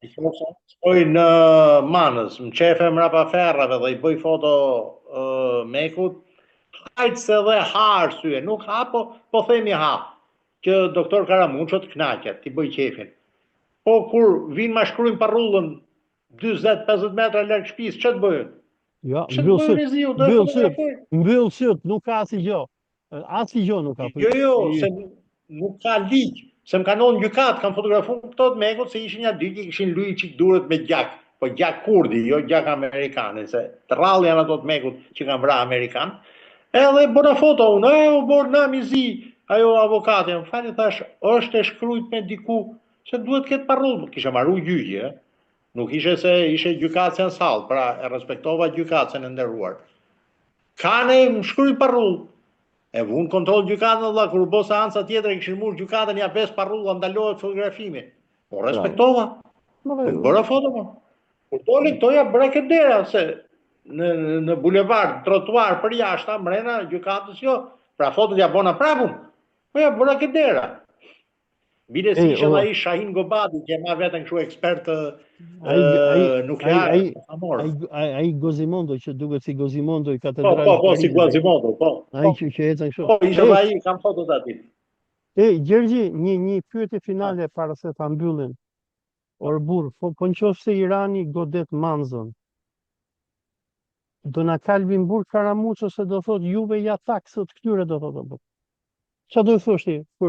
I shkoj në Manës, më qefe mrapa ferrave dhe i bëj foto mekut. Hajtë se dhe ha arsye, nuk ha, po themi ha. Që doktor Karamuço të knaqet, t'i bëj qefin. Po kur vinë ma shkruajnë parrullën 40-50 metra larg shtëpisë, ç'të bëjnë? Jo, mbyll syt, nuk ka asgjë. Asgjë nuk ka. Jo, se nuk ka ligj. Se më kanë dhënë gjykat, kanë fotografuar këto të mekut se ishin ja dy që kishin lyj çik durët me gjak, po gjak kurdi, jo gjak amerikanë, se të rrallë janë ato të mekut që kanë vrarë amerikan. Edhe bëra foto unë, u bor na mizi. Ajo avokati, më fali thash, është e shkruajt me diku, se duhet këtë parrull, kisha marru gjyqje, nuk ishe se ishe gjykatëse në salë, pra e respektova gjykatëse në nderuar. Kane më shkruaj parrull, e vunë kontrol gjykatën dhe kur bo seansa tjetër e kishin mur gjykatën ja 5 parrulla, ndalohet fotografimi. Po respektova, bëra foto mo. Kur doli këto ja bëra këtë dera, se në bulevard, trotuar për jashta, mrena gjykatës jo, pra fotot ja bona prapun. Po ja bëra këtë dera. Bile si ishe dhe i Shahin Gobadi, që e ma vetën këshu ekspert nuklear. Ai Gozimondo, që duket si Gozimondo i katedralit. Po, si Gozimondo, po. Ai që ecën kështu. Po, ishe dhe i, kam fotot atit. Gjergji, një pyetje finale para se ta mbyllim. Orbur, po nëse Irani godet Manzën, do na kalbin burg Karamuço se do thot juve ja taksët këtyre do thot. Qa do thosh ti? Po,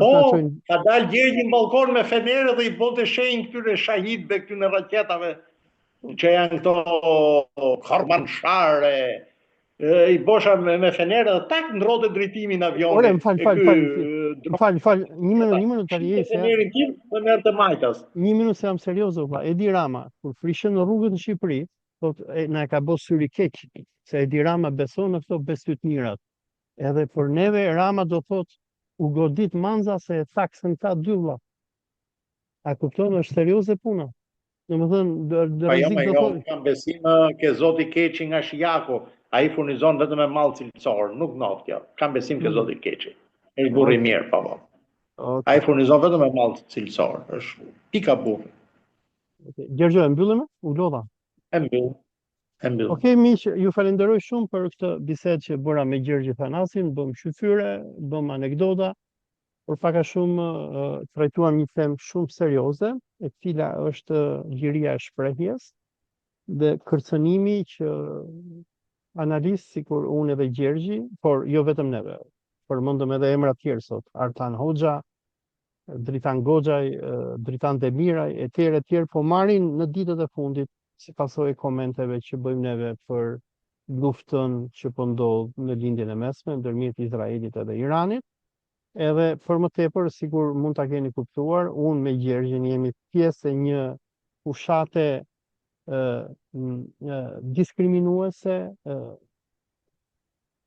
ka dalë Gjergji në balkon me fenerë dhe i bote shenjë këtyre shahidve, këtyre raketave, që janë këto Karmanshare, i bosha me fenerë dhe tak ndrodhe drejtimin avionit. Ore, më fal, një minut të rjesë. Fenerin tim, fenerë të majtas. Një minut se jam seriozo, Edi Rama, kur frishën në rrugët në Shqipëri, na ka bo syri keq, se Edi Rama beson në këto besytnirat. Edhe për neve, Rama do thot, u godit Manza se e taksën ta dy vlla. A kupton, është serioze puna. Domethënë Pa jo, rrezik me do jo, thotë kam besim ke Zoti Keqi nga Shijaku, ai furnizon vetëm me mall cilësor, nuk not kjo. Kam besim ke Zoti Keqi. Është burri i mirë, po. Ai furnizon vetëm me mall cilësor, është pika burri. Gjergjo, e mbyllim? U lodha. E mbyll. E mbyll. Okej, miq, ju falenderoj shumë për këtë bisedë që bëra me Gjergj Thanasin, bëm shqyrtyre, bëm anekdota, por pak a shumë trajtuam një temë shumë serioze, e cila është liria e shprehjes dhe kërcënimi që analistë sikur unë edhe Gjergji, por jo vetëm neve, përmendëm edhe emra të tjerë sot, Artan Hoxha, Dritan Goxhaj, Dritan Demiraj, etj, po marrin në ditët e fundit si pasojë komenteve që bëjmë neve për luftën që po ndodh në lindjen e mesme ndërmjet Izraelit edhe Iranit. Edhe për më tepër, sigur mund ta keni kuptuar, unë me Gjergjin jemi pjesë e një fushate diskriminuese,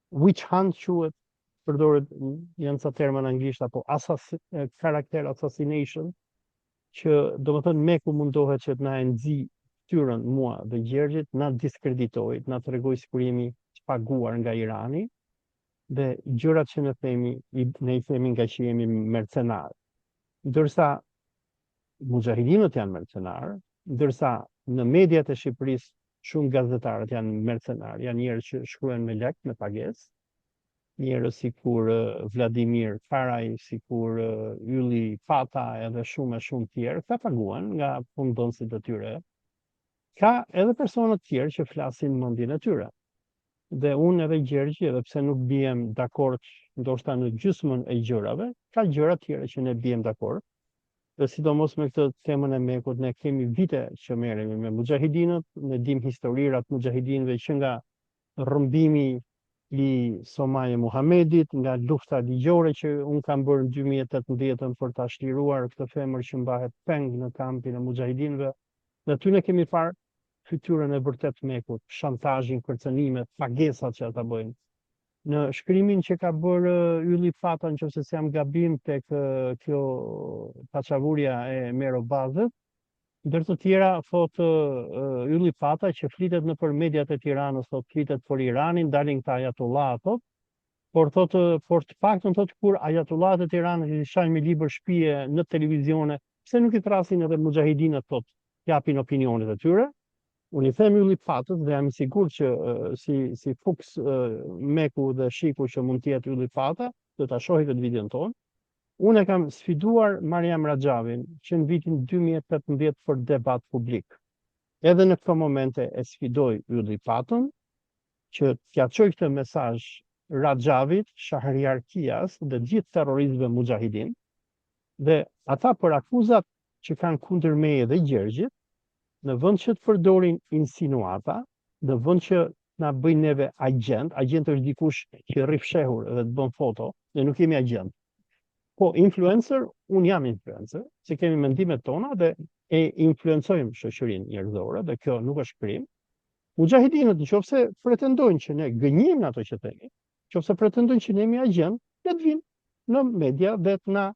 witch hunt quhet, përdoret janë ca terma në anglisht, apo character assassination, që do më thënë Meku mundohet që të na e nxi fytyrën mua dhe Gjergjit, na diskreditoj, na tregoj sikur jemi të paguar nga Irani, dhe gjërat që ne i themi nga që jemi mercenar. Ndërsa mujahidinët janë mercenar, ndërsa në mediat e Shqipërisë shumë gazetarët janë mercenar, janë njerëz që shkruajnë me lek, me pagesë, njerëz sikur Vladimir Karaj, sikur Ylli Pata edhe shumë tjerë, ka paguan nga punëdhënësit e tyre. Ka edhe persona të tjerë që flasin mendjen e tyre. Dhe unë edhe Gjergji, edhe pse nuk bijem dakord ndoshta në gjysmën e gjërave, ka gjëra tjera që ne bijem dakord. Dhe sidomos me këtë temën e Mekut, ne kemi vite që merremi me mujahidinët, ne dim historirat mujahidinëve që nga rrëmbimi i Somaje Muhamedit, nga lufta ligjore që unë kam bërë në 2018 për ta shliruar këtë femër që mbahet peng në kampin e mujahidinëve. Dhe aty ne kemi parë fytyrën e vërtet Mekut, shantazhin, kërcënimet, pagesat që ata bëjnë. Në shkrimin që ka bërë Ylli Pata, nëse s'jam gabim, tek kjo paçavurja e Mero Bazët, ndër të tjera thotë Ylli Pata që flitet nëpër mediat e Tiranës, thotë flitet për Iranin, dalin këta ajatullah, thotë, por të paktën thotë kur ajatullat e Tiranës i shajnë me libër shpije në televizione, pse nuk i thrasin edhe mujahidinët, thotë, japin opinionet e tyre. Unë i them Yllit Patës dhe jam i sigurt që si Fuks Meku dhe Shiku që mund të jetë Ylli Pata, do ta shohë këtë videon tonë. Unë e kam sfiduar Mariam Rajavin që në vitin 2018 për debat publik. Edhe në këto momente e sfidoj Ylli Patën që t'ja çojë këtë mesazh Rajavit, Shahriar Kias dhe gjithë terroristëve mujahidin, dhe ata për akuzat që kanë kundër meje dhe Gjergjit, në vend që të përdorin insinuata, në vend që na bëjnë neve agent është dikush që rri fshehur dhe të bën foto, ne nuk jemi agent. Po influencer, unë jam influencer, se kemi mendimet tona dhe e influencojmë shoqërinë njerëzore, dhe kjo nuk është krim. Mujahidinët nëse pretendojnë që ne gënjejmë ato që themi, nëse pretendojnë që ne jemi agent, le të vinë në media dhe të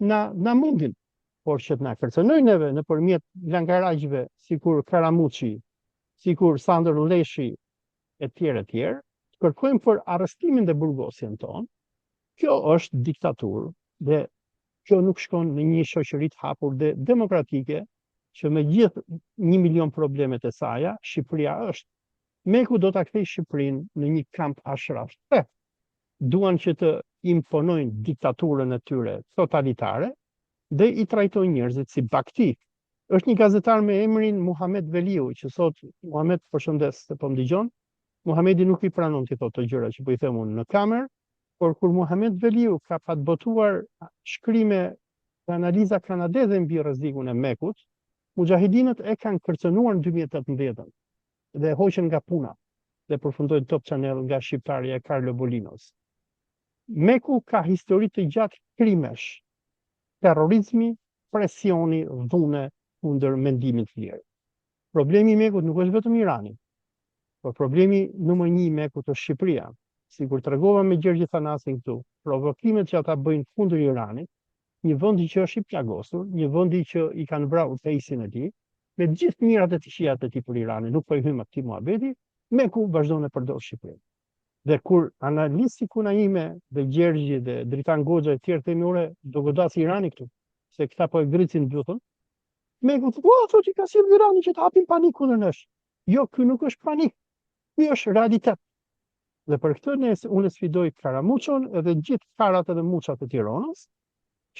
na mundin. Por që të na kërcënojnë neve nëpërmjet langaraqjve sikur Karamuçi, sikur Sandër Leshi etj, të kërkojmë për arrestimin dhe burgosjen tonë, kjo është diktaturë dhe kjo nuk shkon në një shoqëri të hapur dhe demokratike që me gjithë 1 milion problemet e saj, Shqipëria është. Meku do ta kthejë Shqipërinë në një kamp ashraf. Duan që të imponojnë diktaturën e tyre totalitare dhe i trajtojnë njerëzit si bakti. Është një gazetar me emrin Muhamet Veliu, që sot Muhamet, përshëndes, se po më dëgjon, Muhamedi nuk i pranon të thotë të gjëra që po i them unë në kamerë, por kur Muhamet Veliu ka patbotuar shkrime dhe analiza kanadeze mbi rrezikun e Mekut, mujahidinët e kanë kërcënuar në 2018 dhe hoqën nga puna dhe përfundojnë Top Channel nga shqiptarja Carlo Bolinos. Meku ka histori të gjatë krimesh, terrorizmi, presioni, dhune kundër mendimit të lirë. Problemi i Mekut nuk është vetëm Irani, por problemi numër 1 i Mekut është Shqipëria. Sikur tregova me Gjergj Thanasin këtu, provokimet që ata bëjnë kundër Iranit, një vendi që është i plagosur, një vendi që i kanë vrarë udhëheqësin e tij, me gjithë mirat e të këqijat e tij për Iranin, nuk po i hym atij muhabeti, me ku vazhdon e përdor Shqipërinë. Dhe kur analisti Kunaime dhe Gjergji dhe Dritan Goxha e tjerë themi ore do godasi Irani këtu, se këta po e gricin gjutën, me ku thotë i ka sjellë Irani që të hapin panik kundër nesh. Jo, ky nuk është panik, ky është realitet. Dhe për këtë unë sfidoj Karamuçon edhe gjithë karat edhe muçat e Tiranës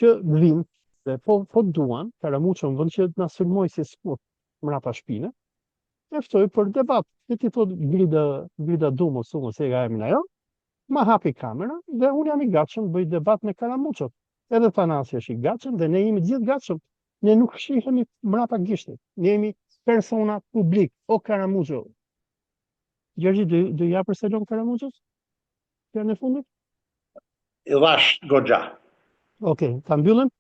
që vinë dhe po duan, Karamuçon vend që na sulmoj si skut mrapa shpine, e ftoj për debat. Dhe ti thot grida dumos, se ga emin ajo, ma hapi kamera dhe unë jam i gatshëm bëj debat me Karamuçot. Edhe Thanasi është i gatshëm dhe ne jemi gjithë gatshëm. Ne nuk shihemi mrapa gishtit. Ne jemi persona publik, o Karamuço. Gjergji, do ja përselon Karamuços? Kërë në fundit? I dhash Goxha. Okej, ta mbyllim?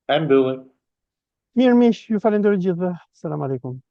E mbyllim. Mirë mish, ju falenderoj gjithëve. Selam aleikum.